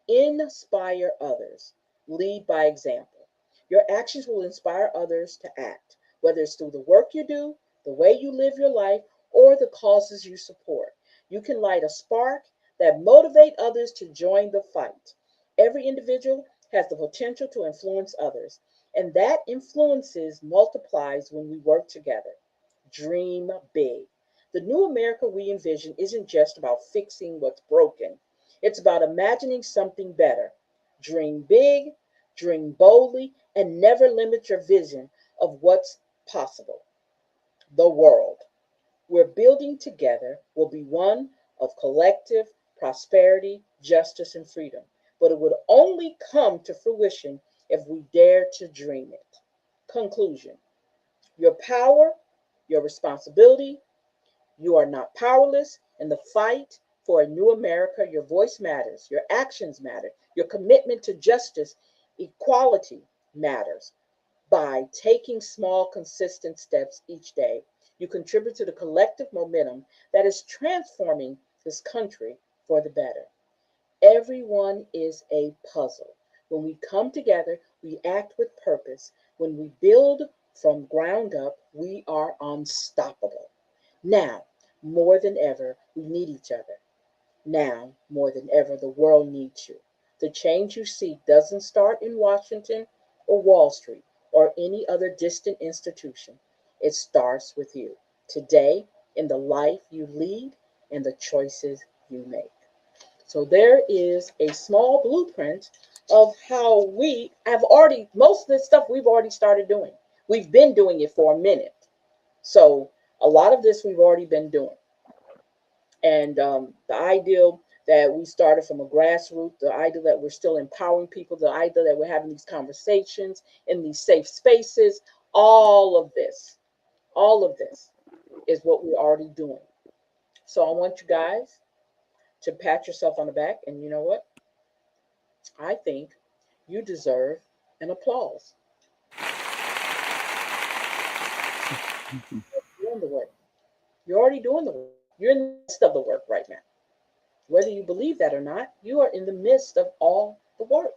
Inspire others. Lead by example. Your actions will inspire others to act, whether it's through the work you do, the way you live your life, or the causes you support. You can light a spark that motivate others to join the fight. Every individual has the potential to influence others, and that influences multiplies when we work together. Dream big. The new America we envision isn't just about fixing what's broken. It's about imagining something better. Dream big, dream boldly, and never limit your vision of what's possible. The world we're building together will be one of collective prosperity, justice, and freedom. But it would only come to fruition if we dare to dream it. Conclusion. Your power, your responsibility, you are not powerless in the fight for a new America. Your voice matters, your actions matter, your commitment to justice, equality matters. By taking small, consistent steps each day, you contribute to the collective momentum that is transforming this country for the better. Everyone is a puzzle. When we come together, we act with purpose. When we build from ground up, we are unstoppable. Now, more than ever, we need each other. Now, more than ever, the world needs you. The change you seek doesn't start in Washington or Wall Street or any other distant institution. It starts with you. Today, in the life you lead and the choices you make. So there is a small blueprint of how we have already, most of this stuff we've already started doing. We've been doing it for a minute. So a lot of this we've already been doing. And the ideal that we started from a grassroots, the idea that we're still empowering people, the idea that we're having these conversations in these safe spaces, all of this, all of this is what we're already doing. So I want you guys to pat yourself on the back. And you know what? I think you deserve an applause. You're doing the work. You're already doing the work. You're in the midst of the work right now. Whether you believe that or not, you are in the midst of all the work.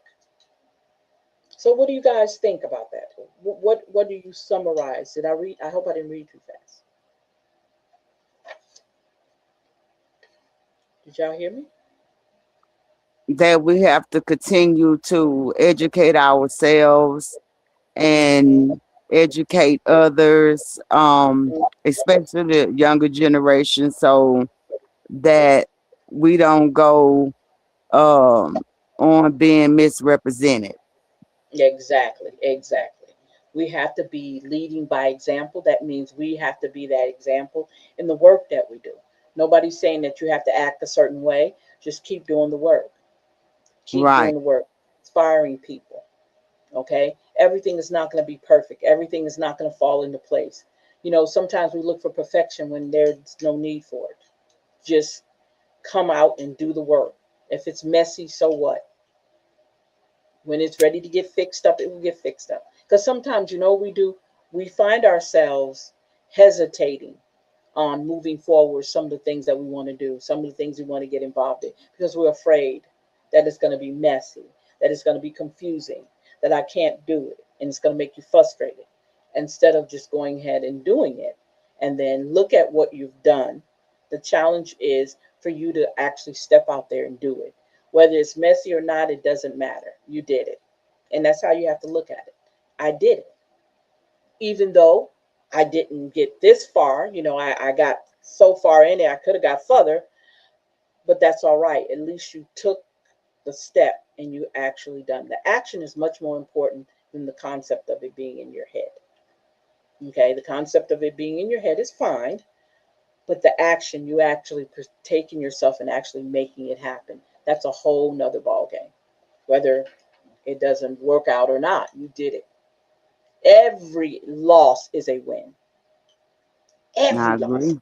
So what do you guys think about that? What do you summarize? Did I read? I hope I didn't read too fast. Did y'all hear me? That we have to continue to educate ourselves and educate others, especially the younger generation, so that we don't go um, on being misrepresented. Exactly, exactly. We have to be leading by example. That means we have to be that example in the work that we do. Nobody's saying that you have to act a certain way. Just keep doing the work. Keep doing Right. the work. Inspiring people. Okay? Everything is not going to be perfect. Everything is not going to fall into place. Sometimes we look for perfection when there's no need for it. Just come out and do the work. If it's messy, so what? When it's ready to get fixed up, it will get fixed up. Because sometimes, we find ourselves hesitating on moving forward some of the things that we want to do, some of the things we want to get involved in, because we're afraid that it's going to be messy, that it's going to be confusing, that I can't do it, and it's going to make you frustrated. Instead of just going ahead and doing it, and then look at what you've done. The challenge is for you to actually step out there and do it. Whether it's messy or not, it doesn't matter. You did it. And that's how you have to look at it. I did it. Even though I didn't get this far, I got so far in it, I could have got further, but that's all right. At least you took the step and you actually done. The action is much more important than the concept of it being in your head. Okay, the concept of it being in your head is fine, but the action, you actually taking yourself and actually making it happen, that's a whole nother ball game. Whether it doesn't work out or not, you did it. Every loss is a win. I Every loss. agree.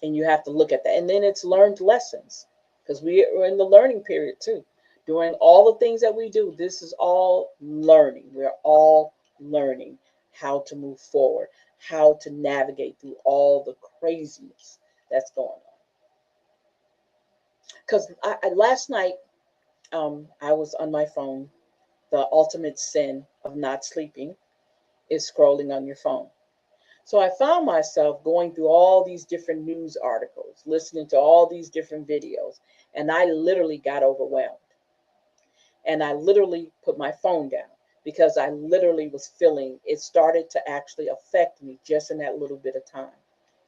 And you have to look at that. And then it's learned lessons, because we're in the learning period too. Doing all the things that we do, this is all learning. We're all learning how to move forward, how to navigate through all the craziness that's going on. Because last night, I was on my phone. The ultimate sin of not sleeping is scrolling on your phone. So I found myself going through all these different news articles, listening to all these different videos, and I literally got overwhelmed. And I literally put my phone down because I literally was feeling it started to actually affect me just in that little bit of time.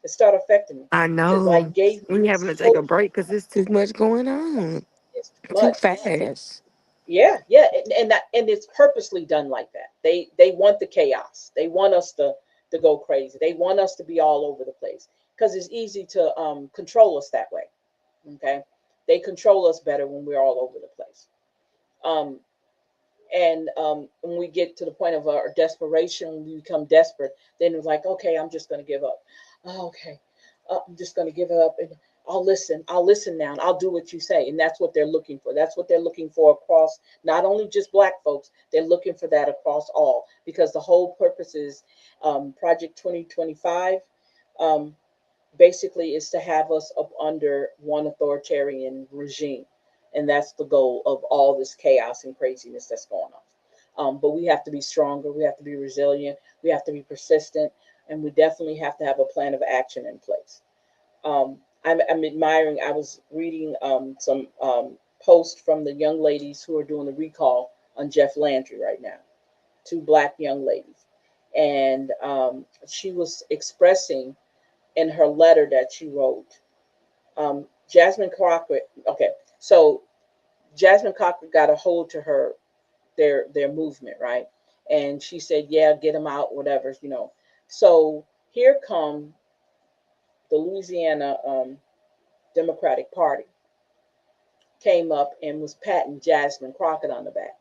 It started affecting me. I It like know. gave me We this having to take a hope. break because there's too much going on. It's too Too much. fast. Yeah, yeah, and it's purposely done like that. They want the chaos. They want us to go crazy. They want us to be all over the place because it's easy to control us that way. Okay, they control us better when we're all over the place. Um, and when we get to the point of our desperation, when we become desperate, then it's like, okay, I'm just going to give up. Oh, okay, I'm just going to give it up, and I'll listen now, and I'll do what you say. And that's what they're looking for. That's what they're looking for across not only just black folks, they're looking for that across all, because the whole purpose is Project 2025. um, Basically is to have us up under one authoritarian regime, and that's the goal of all this chaos and craziness that's going on. But we have to be stronger, we have to be resilient, we have to be persistent, and we definitely have to have a plan of action in place. I'm admiring, I was reading some posts from the young ladies who are doing the recall on Jeff Landry right now, two black young ladies, and she was expressing in her letter that she wrote. Jasmine Crockett. Okay, so Jasmine Crockett got a hold to her their movement, right? And she said, "Yeah, get them out, whatever." So here come the Louisiana Democratic Party came up and was patting Jasmine Crockett on the back.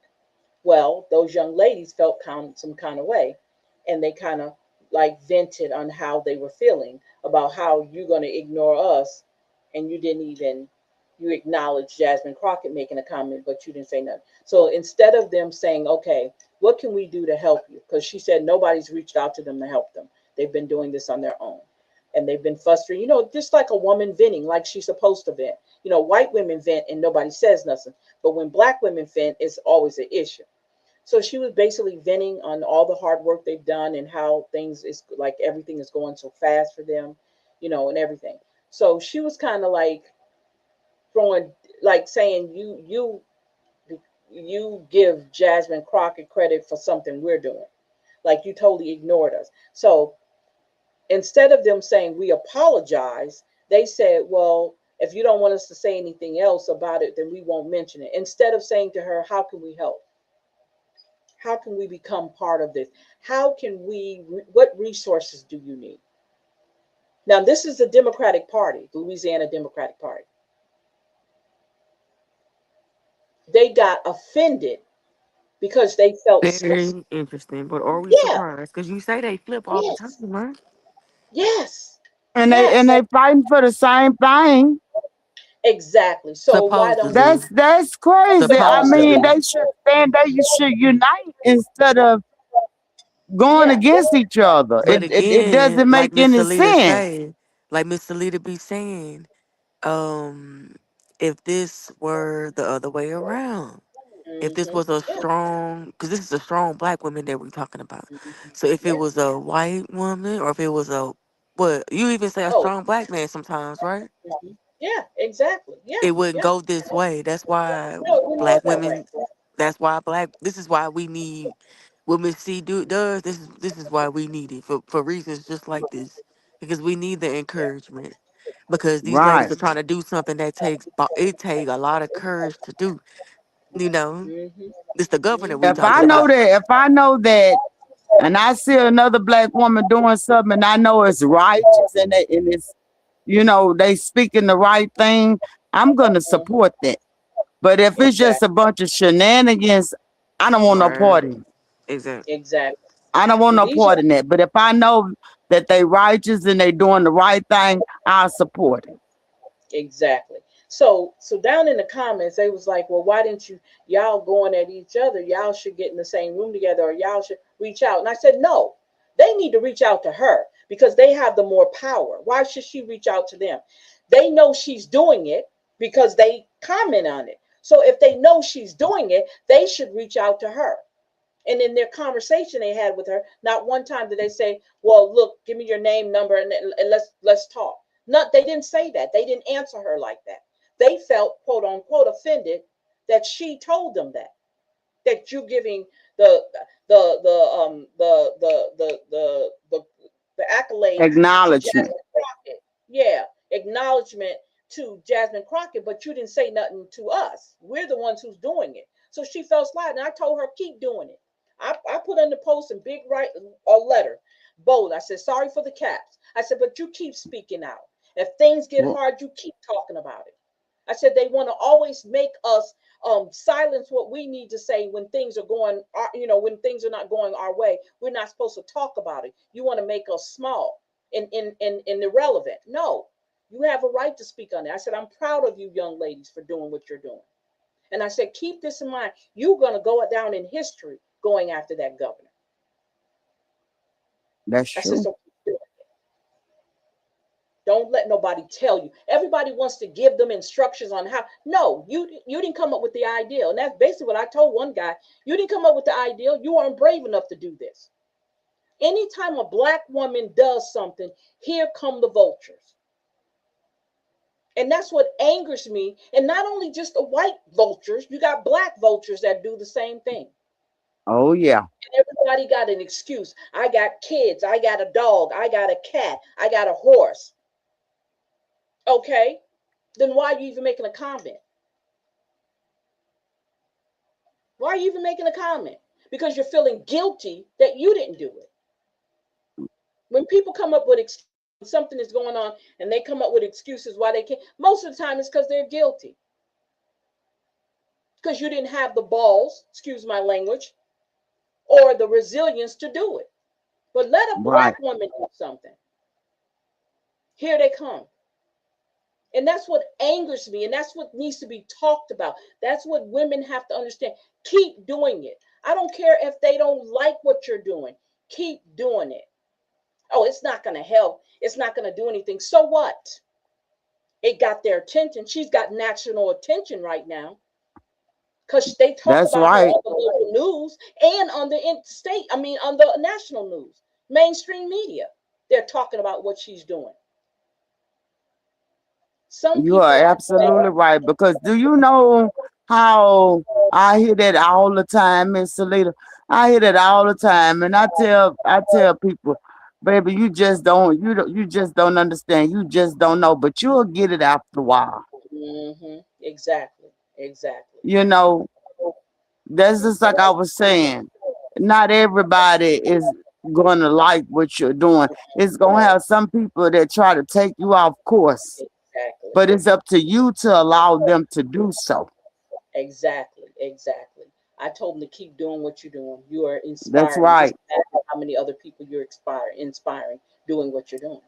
Well, those young ladies felt some kind of way, and they kind of like vented on how they were feeling about how you're going to ignore us, and you didn't even you acknowledged Jasmine Crockett making a comment, but you didn't say nothing. So instead of them saying, "Okay, what can we do to help you?" Because she said nobody's reached out to them to help them. They've been doing this on their own. And they've been frustrated, just like a woman venting, like she's supposed to vent. White women vent and nobody says nothing. But when black women vent, it's always an issue. So she was basically venting on all the hard work they've done and how things is like everything is going so fast for them, and everything. So she was kind of like throwing, like saying, you you give Jasmine Crockett credit for something we're doing. Like you totally ignored us. So instead of them saying we apologize, they said, well, if you don't want us to say anything else about it, then we won't mention it. Instead of saying to her, how can we help? How can we become part of this? How can we, what resources do you need? Now, this is the Democratic Party, the Louisiana Democratic Party. They got offended because they felt, Very interesting. But are we yeah, surprised? Because you say they flip all the time, yes, right? yes, And yes, they fighting for the same thing. exactly. So why don't we? Supposedly. That's crazy. I mean, Supposedly. Supposedly, they should stand there. You should unite instead of going yeah, against each other. But It again, doesn't like make Miss any Salita sense. say, like Miss Salita be saying, um, if this were the other way around, if this was a yeah, strong, because this is a strong black woman that we're talking about. So if it yeah. was a white woman, or if it was a, what, you even say a Oh, strong black man sometimes, right? yeah, exactly. Yeah, It wouldn't yeah. go this way. That's why No, it wouldn't go black that way. women, that's why black, this is why we need what Miss C does. This is why we need it for reasons just like this, because we need the encouragement. Because these ladies Right. are trying to do something that it take a lot of courage to do. You know, Mm-hmm. it's the governor we Mm-hmm. talking about. If I know that, and I see another black woman doing something, and I know it's righteous and it's, they speaking the right thing, I'm gonna Mm-hmm. support that. But if it's just a Exactly. bunch of shenanigans, I don't want no Right. part in it. Exactly. Exactly. I don't want See, no these are part in that. But if I know that they righteous and they doing the right thing, I'll support it. exactly. So down in the comments, they was like, well, why didn't y'all going at each other? Y'all should get in the same room together, or y'all should reach out. And I said, no, they need to reach out to her because they have the more power. Why should she reach out to them? They know she's doing it because they comment on it. So if they know she's doing it, they should reach out to her. And in their conversation they had with her, not one time did they say, well, look, give me your name, number, and let's talk. Not, they didn't say that. They didn't answer her like that. They felt, quote unquote, offended that she told them that you giving the the accolades to Acknowledgement. Jasmine Crockett. Yeah, acknowledgement to Jasmine Crockett, but you didn't say nothing to us. We're the ones who's doing it. So she felt slighted, and I told her keep doing it. I put in the post in big right a letter, bold. I said sorry for the caps. I said, but you keep speaking out. If things get Well, hard, you keep talking about it. I said they want to always make us silence what we need to say when things are going, when things are not going our way. We're not supposed to talk about it. You want to make us small and irrelevant. No, you have a right to speak on it. I said I'm proud of you, young ladies, for doing what you're doing. And I said keep this in mind. You're gonna go down in history going after that governor. that's I said true. so. Don't let nobody tell you. Everybody wants to give them instructions on how. No, you didn't come up with the ideal. And that's basically what I told one guy. You didn't come up with the ideal. You weren't brave enough to do this. Anytime a black woman does something, here come the vultures. And that's what angers me. And not only just the white vultures, you got black vultures that do the same thing. Oh yeah. And everybody got an excuse. I got kids. I got a dog. I got a cat. I got a horse. Okay. Then why are you even making a comment? Why are you even making a comment? Because you're feeling guilty that you didn't do it. When people come up with excuses when something is going on and they come up with excuses why they can't, most of the time it's because they're guilty. Because you didn't have the balls, excuse my language, or the resilience to do it. But let a Right. black woman do something. Here they come. And that's what angers me. And that's what needs to be talked about. That's what women have to understand. Keep doing it. I don't care if they don't like what you're doing. Keep doing it. Oh, it's not going to help. It's not going to do anything. So what? It got their attention. She's got national attention right now because they talk That's about her right. on the local news and on the interstate, on the national news, mainstream media. They're talking about what she's doing. Some You are people, absolutely right. Because do you know how I hear that all the time, Miss Salita. I hear that all the time, and I tell people, baby, you just don't understand. You just don't know, but you'll get it after a while. Exactly. Exactly. You know, that's just like I was saying. Not everybody is gonna like what you're doing. It's gonna Right. have some people that try to take you off course, Exactly. but it's up to you to allow them to do so. Exactly. Exactly. I told them to keep doing what you're doing. You are That's inspiring. Just right. imagine how many other people you're inspiring doing what you're doing.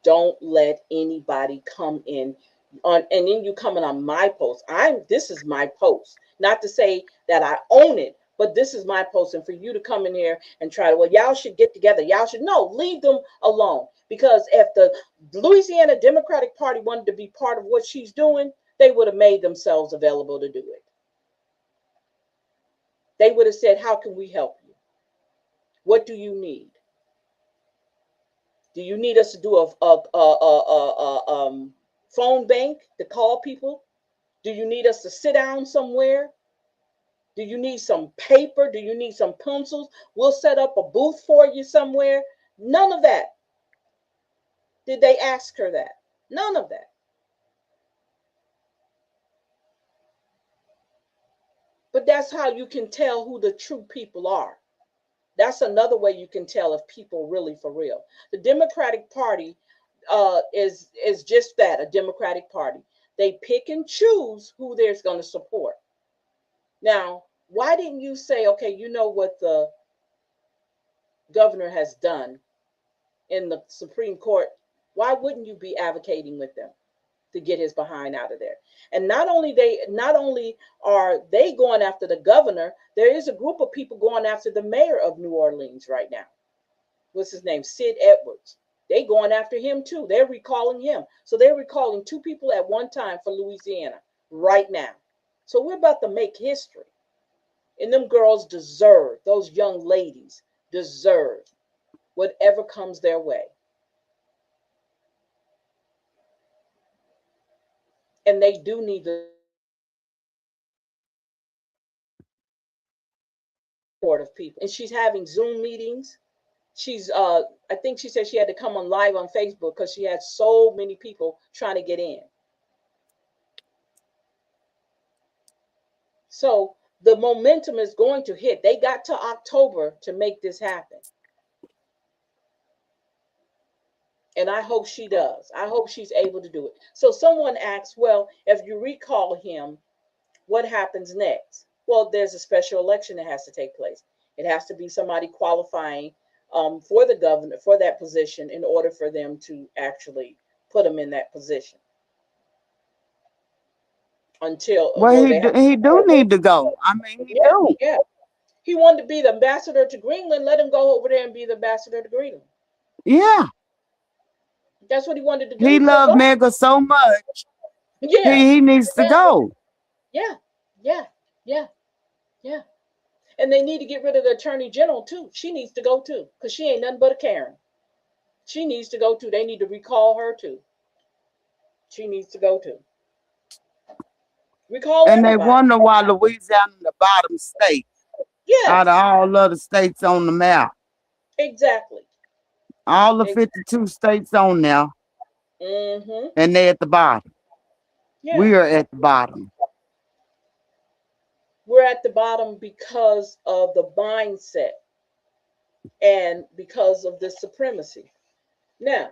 Don't let anybody come in on, and then you coming on my post. This is my post. Not to say that I own it, but this is my post. And for you to come in here and try to, well, y'all should get together. Y'all should, no, leave them alone. Because if the Louisiana Democratic Party wanted to be part of what she's doing, they would have made themselves available to do it. They would have said, how can we help you? What do you need? Do you need us to do a phone bank to call people? Do you need us to sit down somewhere? Do you need some paper? Do you need some pencils? We'll set up a booth for you somewhere. None of that. Did they ask her that? None of that. But that's how you can tell who the true people are. That's another way you can tell if people really for real. The Democratic Party is just that, a Democratic Party. They pick and choose who they're going to support. Now, why didn't you say, okay, you know what the governor has done in the Supreme Court? Why wouldn't you be advocating with them to get his behind out of there? And not only are they going after the governor, there is a group of people going after the mayor of New Orleans right now. What's his name? Sid Edwards. They going after him too. They're recalling him. So they're recalling two people at one time for Louisiana right now. So we're about to make history. And them girls deserve, those young ladies deserve whatever comes their way. And they do need the support of people. And she's having Zoom meetings. She's I think she said she had to come on live on Facebook because she had so many people trying to get in. So the momentum is going to hit. They got to October to make this happen. And I hope she does. I hope she's able to do it. So someone asks, well, if you recall him, what happens next? Well, there's a special election that has to take place. It has to be somebody qualifying for the governor for that position in order for them to actually put him in that position. Until Well, well, they have he do need to go. I mean, he yeah, do. yeah. He wanted to be the ambassador to Greenland. Let him go over there and be the ambassador to Greenland. Yeah, That's what he wanted to he do. So loved go. Mega so much. Yeah, He needs to go. yeah, yeah, yeah, yeah. And they need to get rid of the attorney general too. She needs to go too, because she ain't nothing but a Karen. She needs to go too. They need to recall her too. She needs to go too. Recall And they everybody. wonder why Louisiana the bottom state out of Yes, all other states on the map. exactly. All the Exactly. 52 states on there, Mm-hmm. and they at the bottom. Yeah. We are at the bottom. We're at the bottom because of the mindset and because of the supremacy. Now,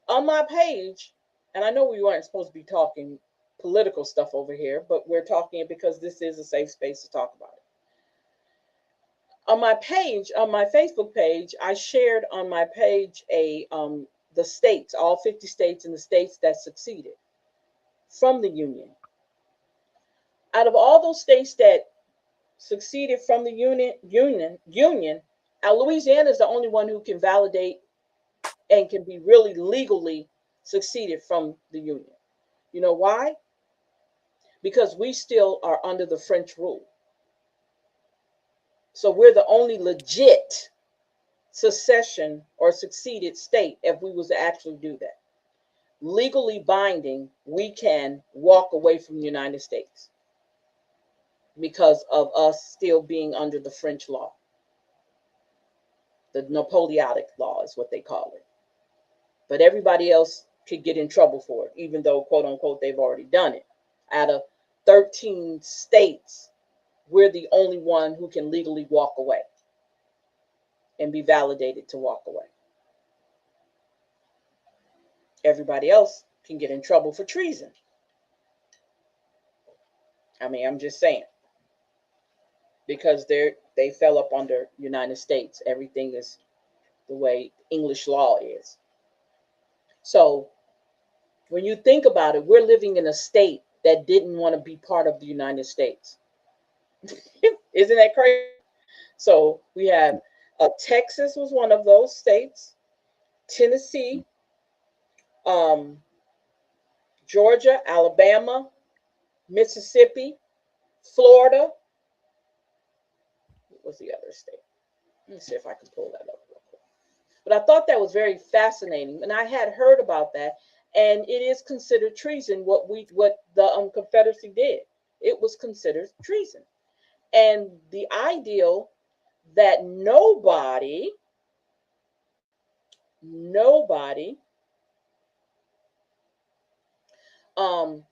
on my page, and I know we weren't supposed to be talking political stuff over here, but we're talking it because this is a safe space to talk about it. On my page, on my Facebook page, I shared on my page a the states, all 50 states and the states that succeeded from the union. Out of all those states that succeeded from the union, Louisiana is the only one who can validate and can be really legally succeeded from the union. You know why? Because we still are under the French rule. So we're the only legit secession or succeeded state if we was to actually do that. legally binding, we can walk away from the United States because of us still being under the French law. The Napoleonic law is what they call it. But everybody else could get in trouble for it, even though, quote unquote, they've already done it. Out of 13 states, we're the only one who can legally walk away and be validated to walk away. Everybody else can get in trouble for treason. I mean, I'm just saying, because they fell up under United States. Everything is the way English law is. So when you think about it, we're living in a state that didn't want to be part of the United States. Isn't that crazy? So we have Texas was one of those states, Tennessee, um, Georgia, Alabama, Mississippi, Florida. What was the other state? Let me see if I can pull that up real quick. But I thought that was very fascinating, and I had heard about that, and it is considered treason what the Confederacy did. It was considered treason, and the ideal that nobody um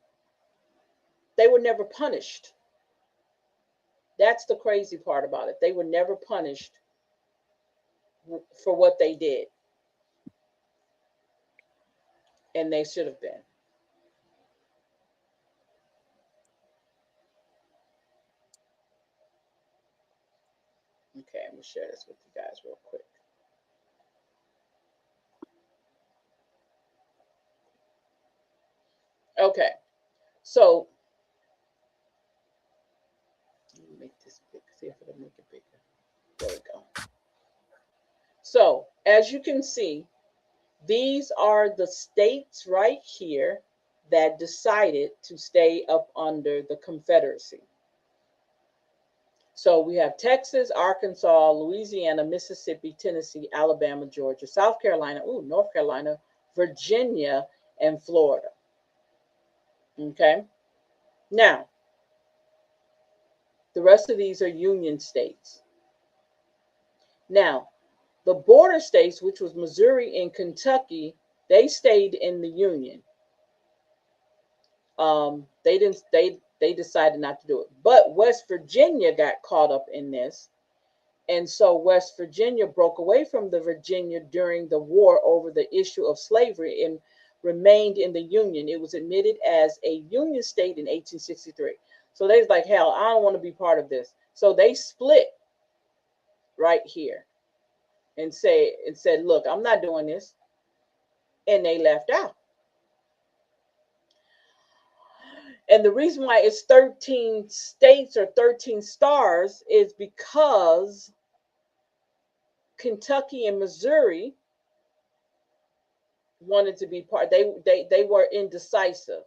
they were never punished. That's the crazy part about it. They were never punished for what they did, and they should have been. Okay, I'm gonna share this with you guys real quick. Okay, so let me make this big. See if it'll make it bigger. There we go. So as you can see, these are the states right here that decided to stay up under the Confederacy. So we have Texas, Arkansas, Louisiana, Mississippi, Tennessee, Alabama, Georgia, South Carolina, North Carolina, Virginia, and Florida. Okay. Now, the rest of these are Union states. Now, the border states, which was Missouri and Kentucky, they stayed in the Union. They didn't. They decided not to do it. But West Virginia got caught up in this, and so West Virginia broke away from the Virginia during the war over the issue of slavery and remained in the Union. It was admitted as a Union state in 1863. So they was like, hell, I don't want to be part of this. So they split right here and said, look, I'm not doing this. And they left out. And the reason why it's 13 states or 13 stars is because Kentucky and Missouri wanted to be part. They were indecisive.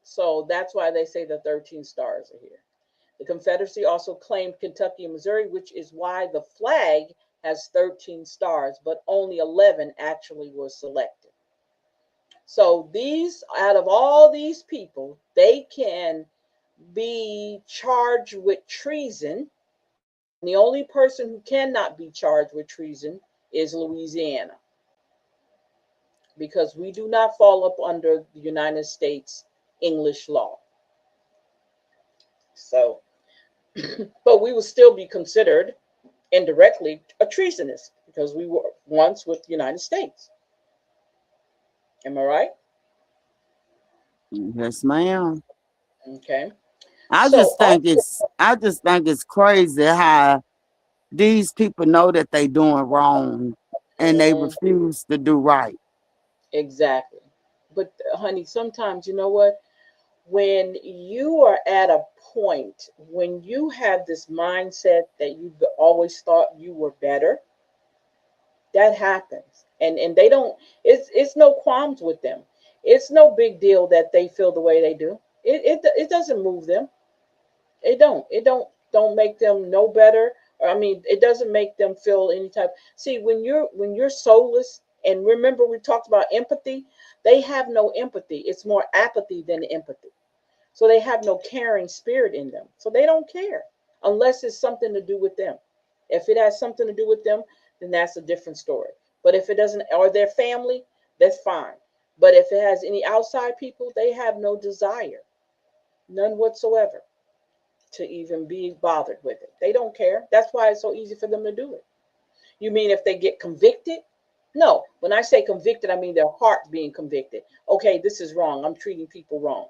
So that's why they say the 13 stars are here. The Confederacy also claimed Kentucky and Missouri, which is why the flag has 13 stars, but only 11 actually were selected. So these, out of all these people, they can be charged with treason. And the only person who cannot be charged with treason is Louisiana, because we do not fall up under the United States English law. So, but we will still be considered indirectly a treasonous because we were once with the United States. Am I right? Yes, ma'am. Okay. I So just think it's crazy how these people know that they doing wrong and they mm, refuse to do right. exactly. But honey, sometimes you know what? When you are at a point when you have this mindset that you've always thought you were better, that happens. And they don't, it's no qualms with them. It's no big deal that they feel the way they do. It doesn't move them. It don't make them no better. Or, I mean, it doesn't make them feel any type. See, when you're soulless And remember, we talked about empathy. They have no empathy. It's more apathy than empathy. So they have no caring spirit in them. So they don't care unless it's something to do with them. If it has something to do with them, then that's a different story. But if it doesn't, or their family, that's fine. But if it has any outside people, they have no desire, none whatsoever, to even be bothered with it. They don't care. That's why it's so easy for them to do it. You mean if they get convicted? No. When I say convicted, I mean their heart being convicted. Okay, this is wrong. I'm treating people wrong.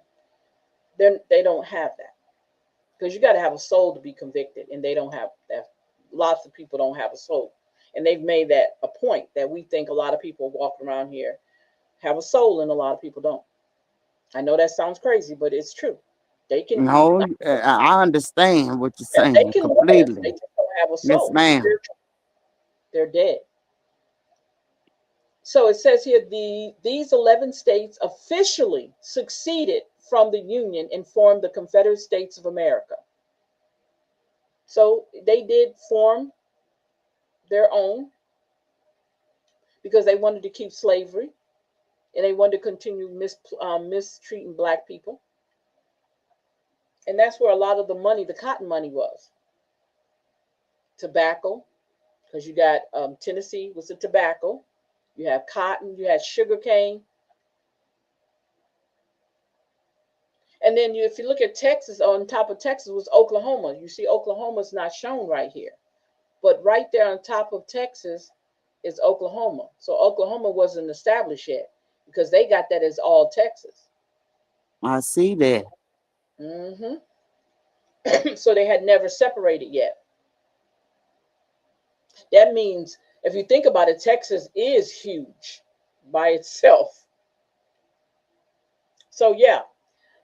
Then they don't have that, because you got to have a soul to be convicted, and they don't have that. Lots of people don't have a soul, and they've made that a point that we think a lot of people walking around here have a soul, and a lot of people don't. I know that sounds crazy, but it's true. They can eat. No, I understand what you're They saying can live. completely. They just don't have a Yes, soul. ma'am. They're dead. So it says here these 11 states officially seceded from the Union and formed the Confederate States of America. So they did form their own because they wanted to keep slavery, and they wanted to continue mistreating black people. And that's where a lot of the money, the cotton money, was. Tobacco, because you got Tennessee was the tobacco. You have cotton, you had sugar cane. And then if you look at Texas, on top of Texas was Oklahoma. You see Oklahoma's not shown right here. But right there on top of Texas is Oklahoma. So Oklahoma wasn't established yet because they got that as all Texas. I see that. Hmm. So they had never separated yet. That means if you think about it, Texas is huge by itself. So yeah.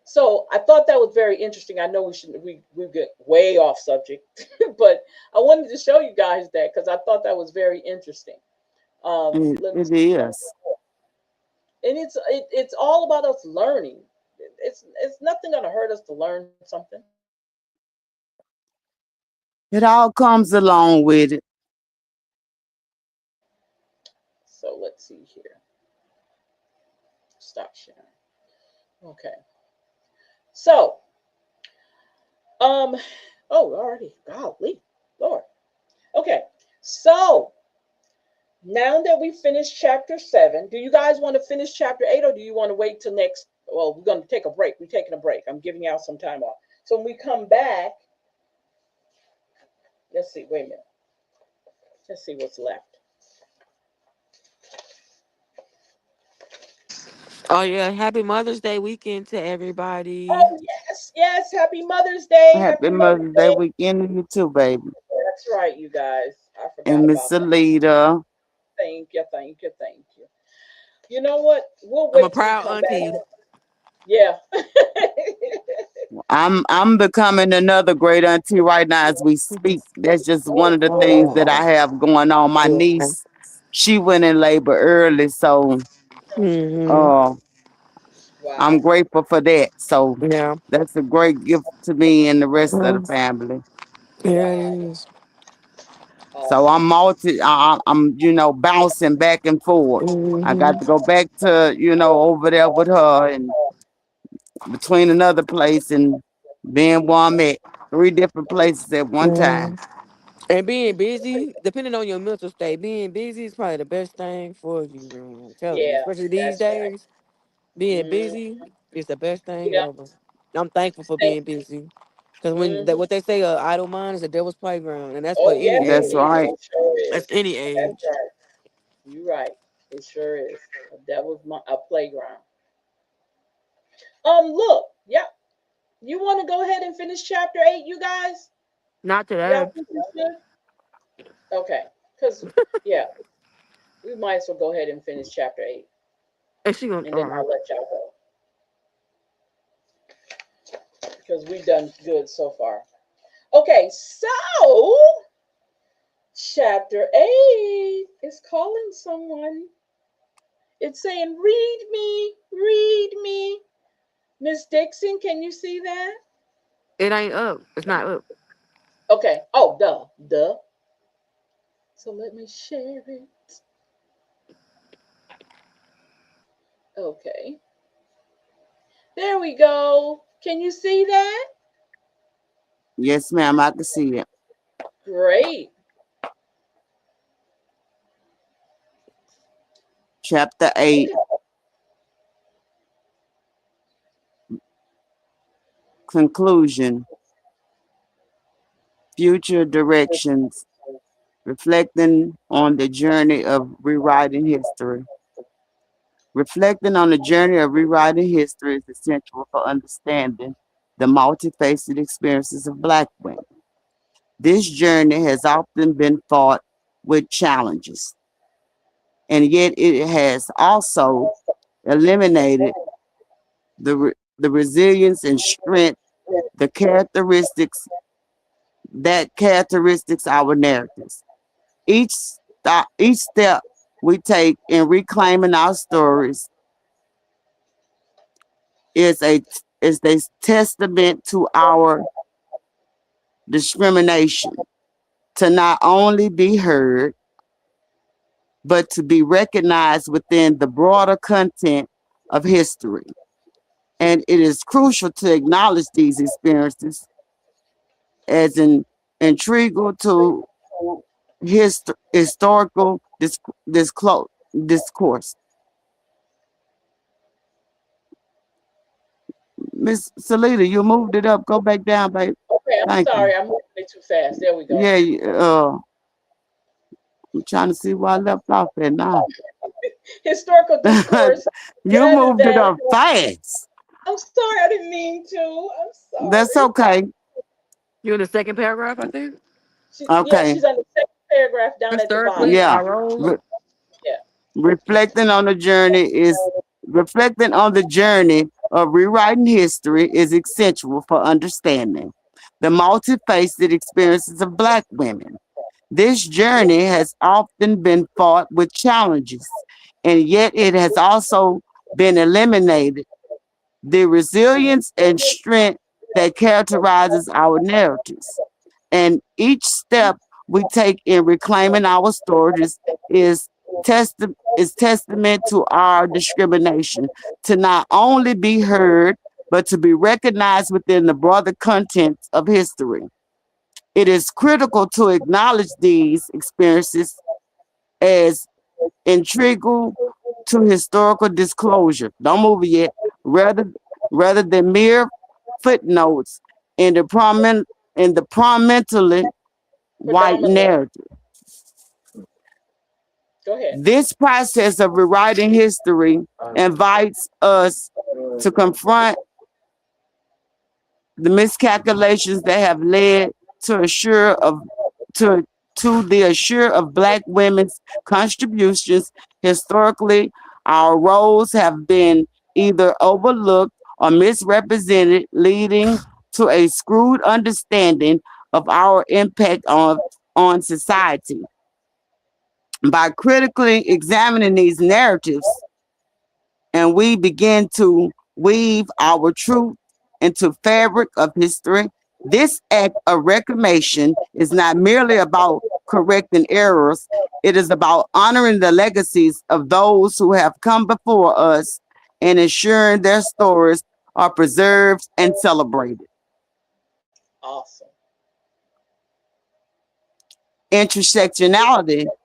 So I thought that was very interesting. I know we get way off subject, but I wanted to show you guys that because I thought that was very interesting. Let me It see. is. And it's all about us learning. It's nothing gonna hurt us to learn something. It all comes along with it. So let's see here. Stop sharing. Okay. So um oh, already, golly, Lord. Okay. So now that we finished chapter 7, do you guys want to finish chapter 8, or do you want to wait till next? Well, we're going to take a break. We're taking a break. I'm giving out some time off. So when we come back, let's see. Wait a minute. Let's see what's left. Oh yeah, happy Mother's Day weekend to everybody. Oh, yes. Yes. Happy Mother's Day. Happy Happy Mother's Mother's Day Day. weekend to you too, baby. That's right, you guys. I forgot And Miss about that. Alita. Thank you. Thank you. Thank you. You know what? We'll I'm a wait till we proud come back. auntie. Yeah. I'm becoming another great auntie right now as we speak. That's just one of the things that I have going on. My niece, she went in labor early, so Mm-hmm. uh I'm Wow. grateful for that. So Yeah. that's a great gift to me and the rest of the family. Yeah, it Wow. is. So Awesome. I'm bouncing back and forth. I got to Mm-hmm. go back to over there with her and between another place and being where I'm at. Three different places at one Yeah. time. And being busy, depending on your mental state, being busy is probably the best thing for you, man. I'm telling you, Yeah, especially these that's right. days, being Mm, busy is the best thing yeah. ever. I'm thankful for Thank being busy. Because hmm what they say, idle mind is the devil's playground. And that's for Oh, any yes, it That's age. is. right. It sure That's is. any That's age. right. You're right. It sure is. That was a playground. Look, yeah. You want to go ahead and finish chapter 8, you guys? Not Y'all today. think you should? Okay. Because, yeah, we might as well go ahead and finish chapter 8, And she gonna, and all then right. I'll let y'all go because we've done good so far. Okay, so chapter 8 is calling someone. It's saying, read me. Miss Dixon, can you see that? It ain't up. It's not up. Okay. Oh, duh. So let me share it. Okay, there we go. Can you see that? Yes, ma'am, I can see it. Great. Chapter 8, Okay. Conclusion, Future Directions, reflecting on the journey of rewriting history. Reflecting on the journey of rewriting history is essential for understanding the multifaceted experiences of Black women. This journey has often been fought with challenges, and yet it has also eliminated the resilience and strength, the characteristics that characteristics our narratives. Each step we take in reclaiming our stories is a testament to our discrimination to not only be heard but to be recognized within the broader content of history. And it is crucial to acknowledge these experiences as an integral to historical discourse. Miss Salita, you moved it up. Go back down, babe. Okay, I'm Thank you. sorry. I'm moving it too fast. There we go. Yeah, I'm trying to see where I left off at now. Historical discourse You rather moved it than. up fast. I'm sorry. I didn't mean to. I'm That's sorry. okay. You in the second paragraph, I think. Yeah, Okay. she's on the second paragraph down at the bottom. Historically, Yeah. our roles. Re- Yeah. reflecting on the journey is reflecting on the journey of rewriting history is essential for understanding the multifaceted experiences of Black women. This journey has often been fought with challenges, and yet it has also been eliminated the resilience and strength that characterizes our narratives. And each step we take in reclaiming our stories is testament to our discrimination to not only be heard but to be recognized within the broader contents of history. It is critical to acknowledge these experiences as integral to historical disclosure. Don't move it yet. Rather, rather than mere footnotes in the prominently white Predominantly. narrative. Go ahead. This process of rewriting history invites us to confront the miscalculations that have led to assure of to to the assure of Black women's contributions. Historically, our roles have been either overlooked or misrepresented, leading to a skewed understanding of our impact on society. By critically examining these narratives, and we begin to weave our truth into fabric of history. This act of reclamation is not merely about correcting errors, it is about honoring the legacies of those who have come before us and ensuring their stories are preserved and celebrated. Awesome. Intersectionality Oh,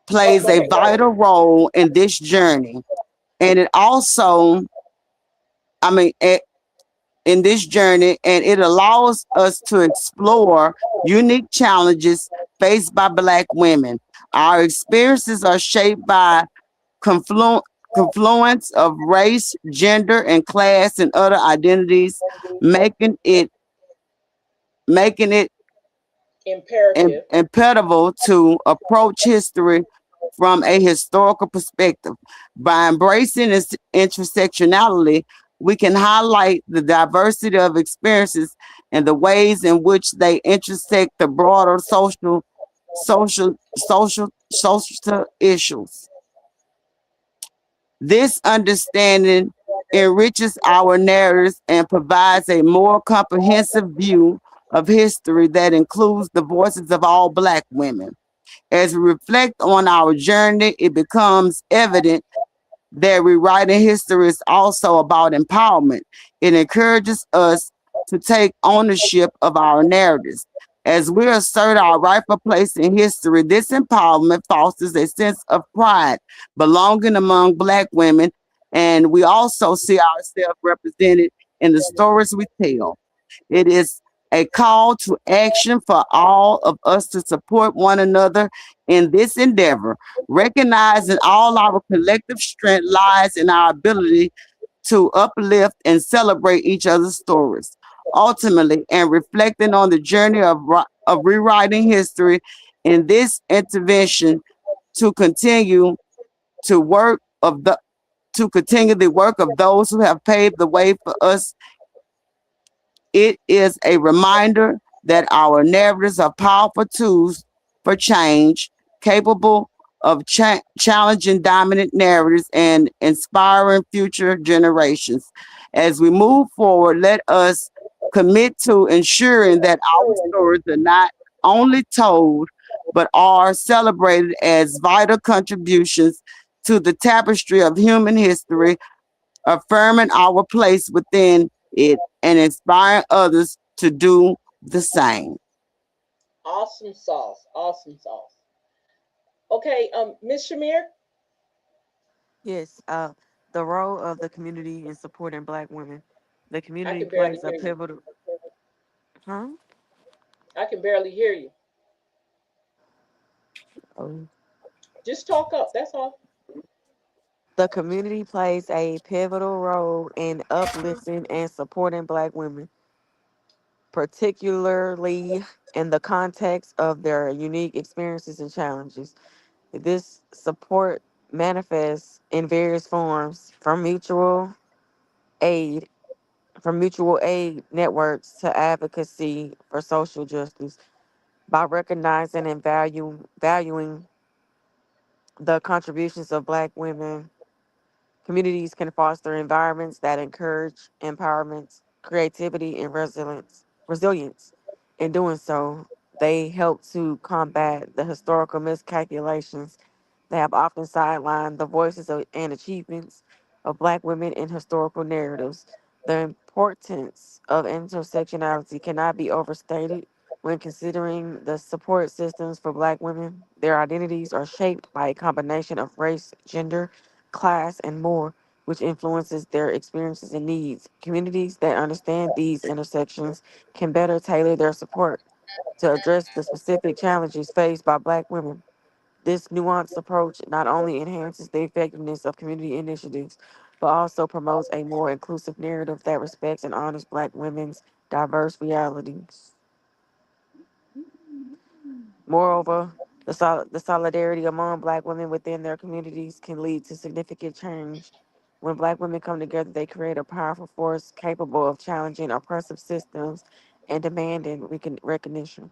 plays go a ahead. vital role in this journey, and it also, I mean, in this journey, and it allows us to explore unique challenges faced by Black women. Our experiences are shaped by conflu- confluence of race, gender, and class and other identities, making it making it Imperative. imperative to approach history from a historical perspective. By embracing this intersectionality, we can highlight the diversity of experiences and the ways in which they intersect the broader social issues. This understanding enriches our narratives and provides a more comprehensive view of history that includes the voices of all Black women. As we reflect on our journey, it becomes evident that rewriting history is also about empowerment. It encourages us to take ownership of our narratives. As we assert our rightful place in history, this empowerment fosters a sense of pride, belonging among Black women, and we also see ourselves represented in the stories we tell. It is a call to action for all of us to support one another in this endeavor, recognizing all our collective strength lies in our ability to uplift and celebrate each other's stories. Ultimately, and reflecting on the journey of rewriting history in this intervention to continue to work of the to continue the work of those who have paved the way for us. It is a reminder that our narratives are powerful tools for change, capable of challenging dominant narratives and inspiring future generations. As we move forward, let us commit to ensuring that our stories are not only told, but are celebrated as vital contributions to the tapestry of human history, affirming our place within it and inspiring others to do the same. Awesome sauce. Awesome sauce. Okay, Miss Shamir, Yes, the role of the community in supporting Black women. The I community can barely plays a hear you. pivotal. Huh? I can barely hear you. Oh. Just talk up. That's all. The community plays a pivotal role in uplifting and supporting Black women, particularly in the context of their unique experiences and challenges. This support manifests in various forms, aid, from mutual aid networks to advocacy for social justice. By recognizing and valuing the contributions of Black women, communities can foster environments that encourage empowerment, creativity, and resilience. In doing so, they help to combat the historical miscalculations that have often sidelined the voices and achievements of Black women in historical narratives. The importance of intersectionality cannot be overstated when considering the support systems for Black women. Their identities are shaped by a combination of race, gender, class, and more, which influences their experiences and needs. Communities that understand these intersections can better tailor their support to address the specific challenges faced by Black women. This nuanced approach not only enhances the effectiveness of community initiatives, but also promotes a more inclusive narrative that respects and honors Black women's diverse realities. Moreover, the solidarity among Black women within their communities can lead to significant change. When Black women come together, they create a powerful force capable of challenging oppressive systems and demanding recognition.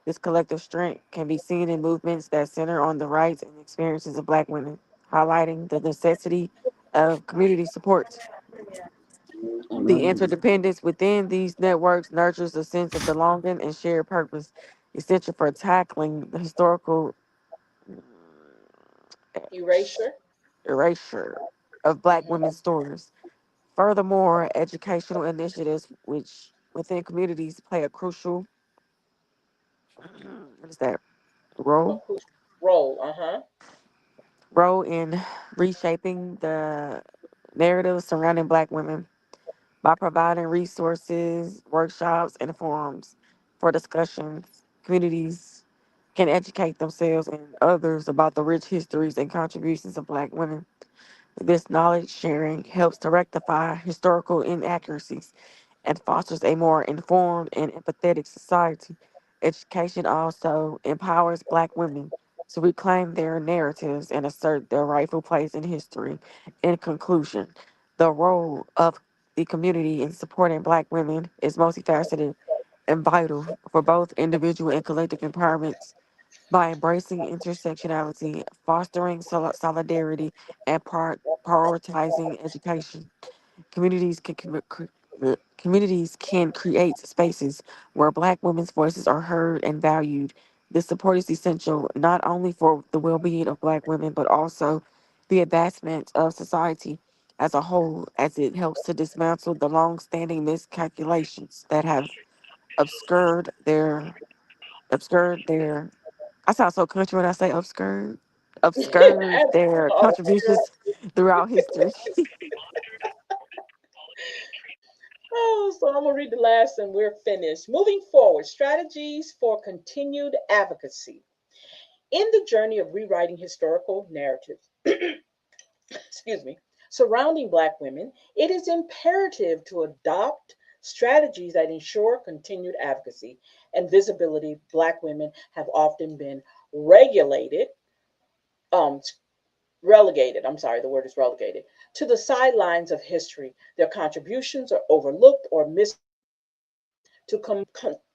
This collective strength can be seen in movements that center on the rights and experiences of Black women, highlighting the necessity of community support. The interdependence within these networks nurtures a sense of belonging and shared purpose, essential for tackling the historical Erasure. erasure of Black Hmm. women's stories. Furthermore, educational initiatives which within communities play a crucial what is that A role crucial role. Uh huh. role in reshaping the narrative surrounding Black women by providing resources, workshops, and forums for discussions. Communities can educate themselves and others about the rich histories and contributions of Black women. This knowledge sharing helps to rectify historical inaccuracies and fosters a more informed and empathetic society. Education also empowers Black women to reclaim their narratives and assert their rightful place in history. In conclusion, the role of the community in supporting Black women is multifaceted and vital for both individual and collective empowerment. By embracing intersectionality, fostering solidarity, and prioritizing education, communities can create spaces where Black women's voices are heard and valued. This support is essential not only for the well-being of Black women, but also the advancement of society as a whole, as it helps to dismantle the long-standing miscalculations that have obscured their obscured their. I sound so country when I say obscured their contributions throughout history. Oh, so I'm gonna read the last and we're finished. Moving forward, strategies for continued advocacy. In the journey of rewriting historical narratives, excuse me, surrounding Black women, it is imperative to adopt strategies that ensure continued advocacy and visibility. Black women have often been regulated, um, relegated, I'm sorry, the word is relegated, to the sidelines of history. Their contributions are overlooked or misrepresented.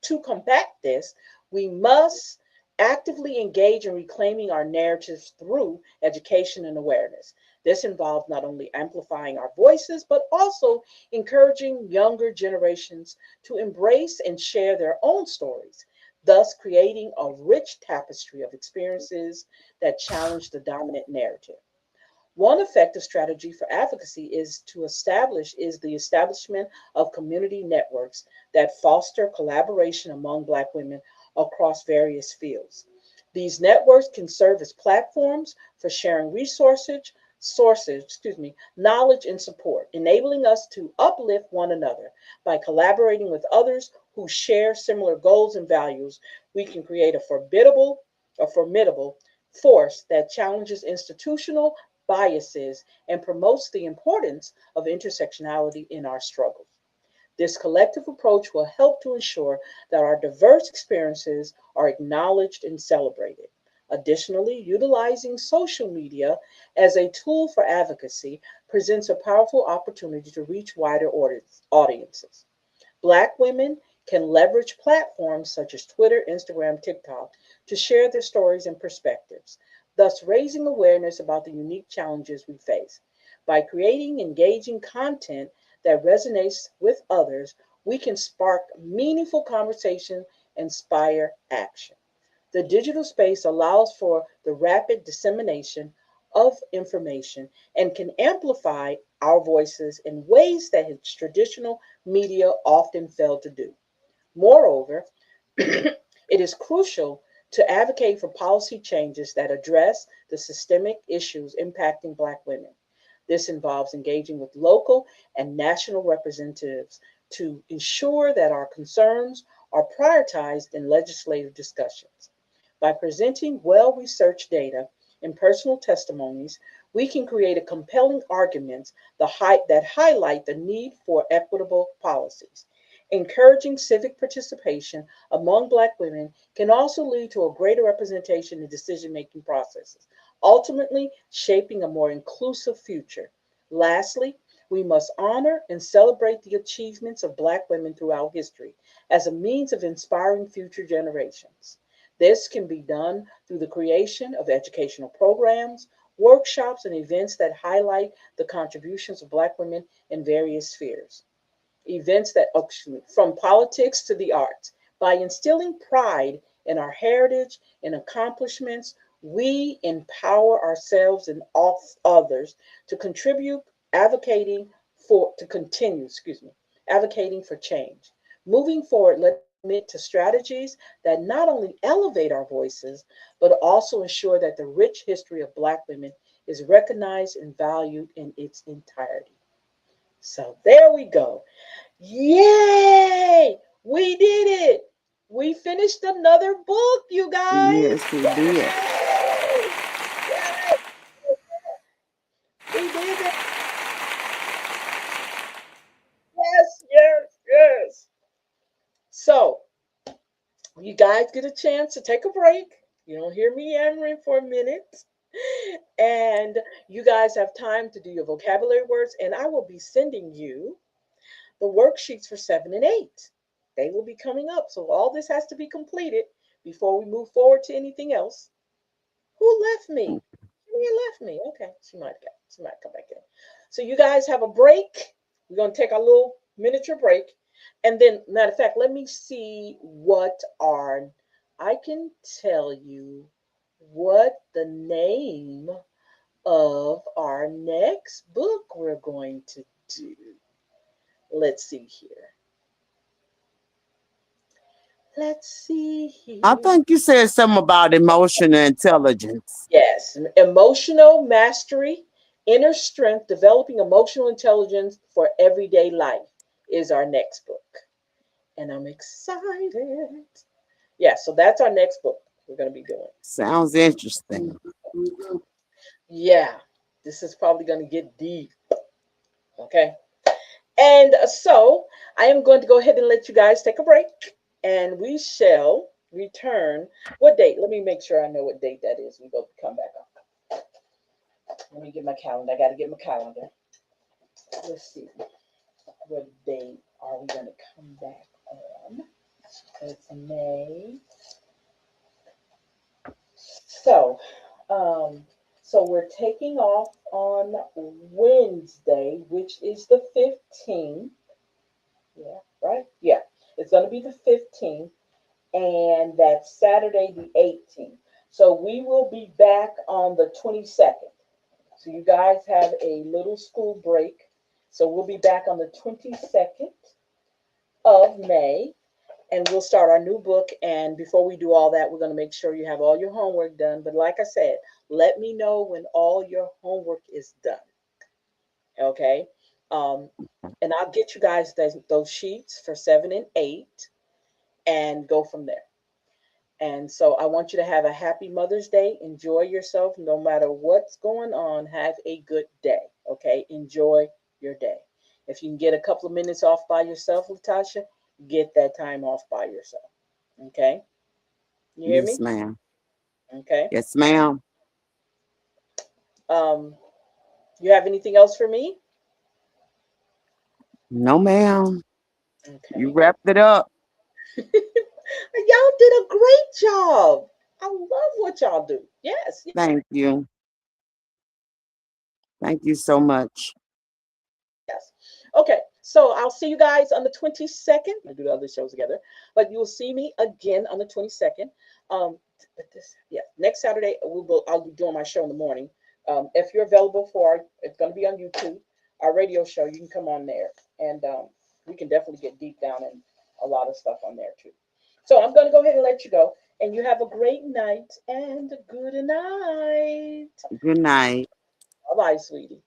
To combat this, we must actively engage in reclaiming our narratives through education and awareness. This involves not only amplifying our voices, but also encouraging younger generations to embrace and share their own stories, thus creating a rich tapestry of experiences that challenge the dominant narrative. One effective strategy for advocacy is the establishment of community networks that foster collaboration among Black women across various fields. These networks can serve as platforms for sharing knowledge and support, enabling us to uplift one another. By collaborating with others who share similar goals and values, we can create a formidable force that challenges institutional biases and promotes the importance of intersectionality in our struggles. This collective approach will help to ensure that our diverse experiences are acknowledged and celebrated. Additionally, utilizing social media as a tool for advocacy presents a powerful opportunity to reach wider audiences. Black women can leverage platforms such as Twitter, Instagram, TikTok to share their stories and perspectives, thus raising awareness about the unique challenges we face. By creating engaging content that resonates with others, we can spark meaningful conversation and inspire action. The digital space allows for the rapid dissemination of information and can amplify our voices in ways that traditional media often fail to do. Moreover, it is crucial to advocate for policy changes that address the systemic issues impacting Black women. This involves engaging with local and national representatives to ensure that our concerns are prioritized in legislative discussions. By presenting well researched data and personal testimonies, we can create a compelling arguments that highlight the need for equitable policies. Encouraging civic participation among Black women can also lead to a greater representation in decision making processes, ultimately shaping a more inclusive future. Lastly, we must honor and celebrate the achievements of Black women throughout history as a means of inspiring future generations. This can be done through the creation of educational programs, workshops, and events that highlight the contributions of Black women in various spheres. Events that, from politics to the arts. By instilling pride in our heritage and accomplishments, we empower ourselves and others to contribute, to continue, advocating for change. Moving forward, let us commit to strategies that not only elevate our voices, but also ensure that the rich history of Black women is recognized and valued in its entirety. So there we go. Yay! We did it. We finished another book, you guys. Yes, we did. Yay! Yay! We did it. Yes, yes, yes. So, you guys get a chance to take a break. You don't hear me yammering for a minute. And you guys have time to do your vocabulary words, and I will be sending you the worksheets for 7 and 8. They will be coming up. So all this has to be completed before we move forward to anything else. Who left me? She left me. Okay, she might come back in. So you guys have a break. We're gonna take a little miniature break. And then, matter of fact, let me see what are I can tell you what the name of our next book we're going to do. Let's see here. Let's see I here. think you said something about emotional intelligence. Yes, emotional mastery, inner strength, developing emotional intelligence for everyday life is our next book. And I'm excited. Yeah, so that's our next book we're going to be doing. Sounds interesting. Yeah, this is probably going to get deep. Okay. And so I am going to go ahead and let you guys take a break and we shall return. What date? Let me make sure I know what date that is. We both come back on. Let me get my calendar. I got to get my calendar. Let's see. What date are we going to come back on? It's May. So, um, so we're taking off on Wednesday, which is the 15th. Yeah, right? Yeah, it's going to be the 15th, and that's Saturday the 18th. So we will be back on the 22nd. So you guys have a little school break. So we'll be back on the 22nd of May, and we'll start our new book. And before we do all that, we're going to make sure you have all your homework done. But like I said, let me know when all your homework is done. Okay. Um, and I'll get you guys those sheets for 7 and 8 and go from there. And so I want you to have a happy Mother's Day. Enjoy yourself no matter what's going on. Have a good day. Okay. Enjoy your day. If you can get a couple of minutes off by yourself, Latasha, get that time off by yourself. Okay. You hear Yes, me? ma'am. Okay. Yes, ma'am. Um, you have anything else for me? No, ma'am. You Okay. wrapped it up. Y'all did a great job. I love what y'all do. Yes, yes, Thank you. Thank you so much. yes. Okay, so I'll see you guys on the 22nd. I do the other shows together, but you'll see me again on the 22nd. Um, but this, yeah, next Saturday I'll be doing my show in the morning. If you're available for it's going to be on YouTube, our radio show. You can come on there, and we can definitely get deep down in a lot of stuff on there too. So I'm going to go ahead and let you go, and you have a great night and good night. Good night. Bye bye, sweetie.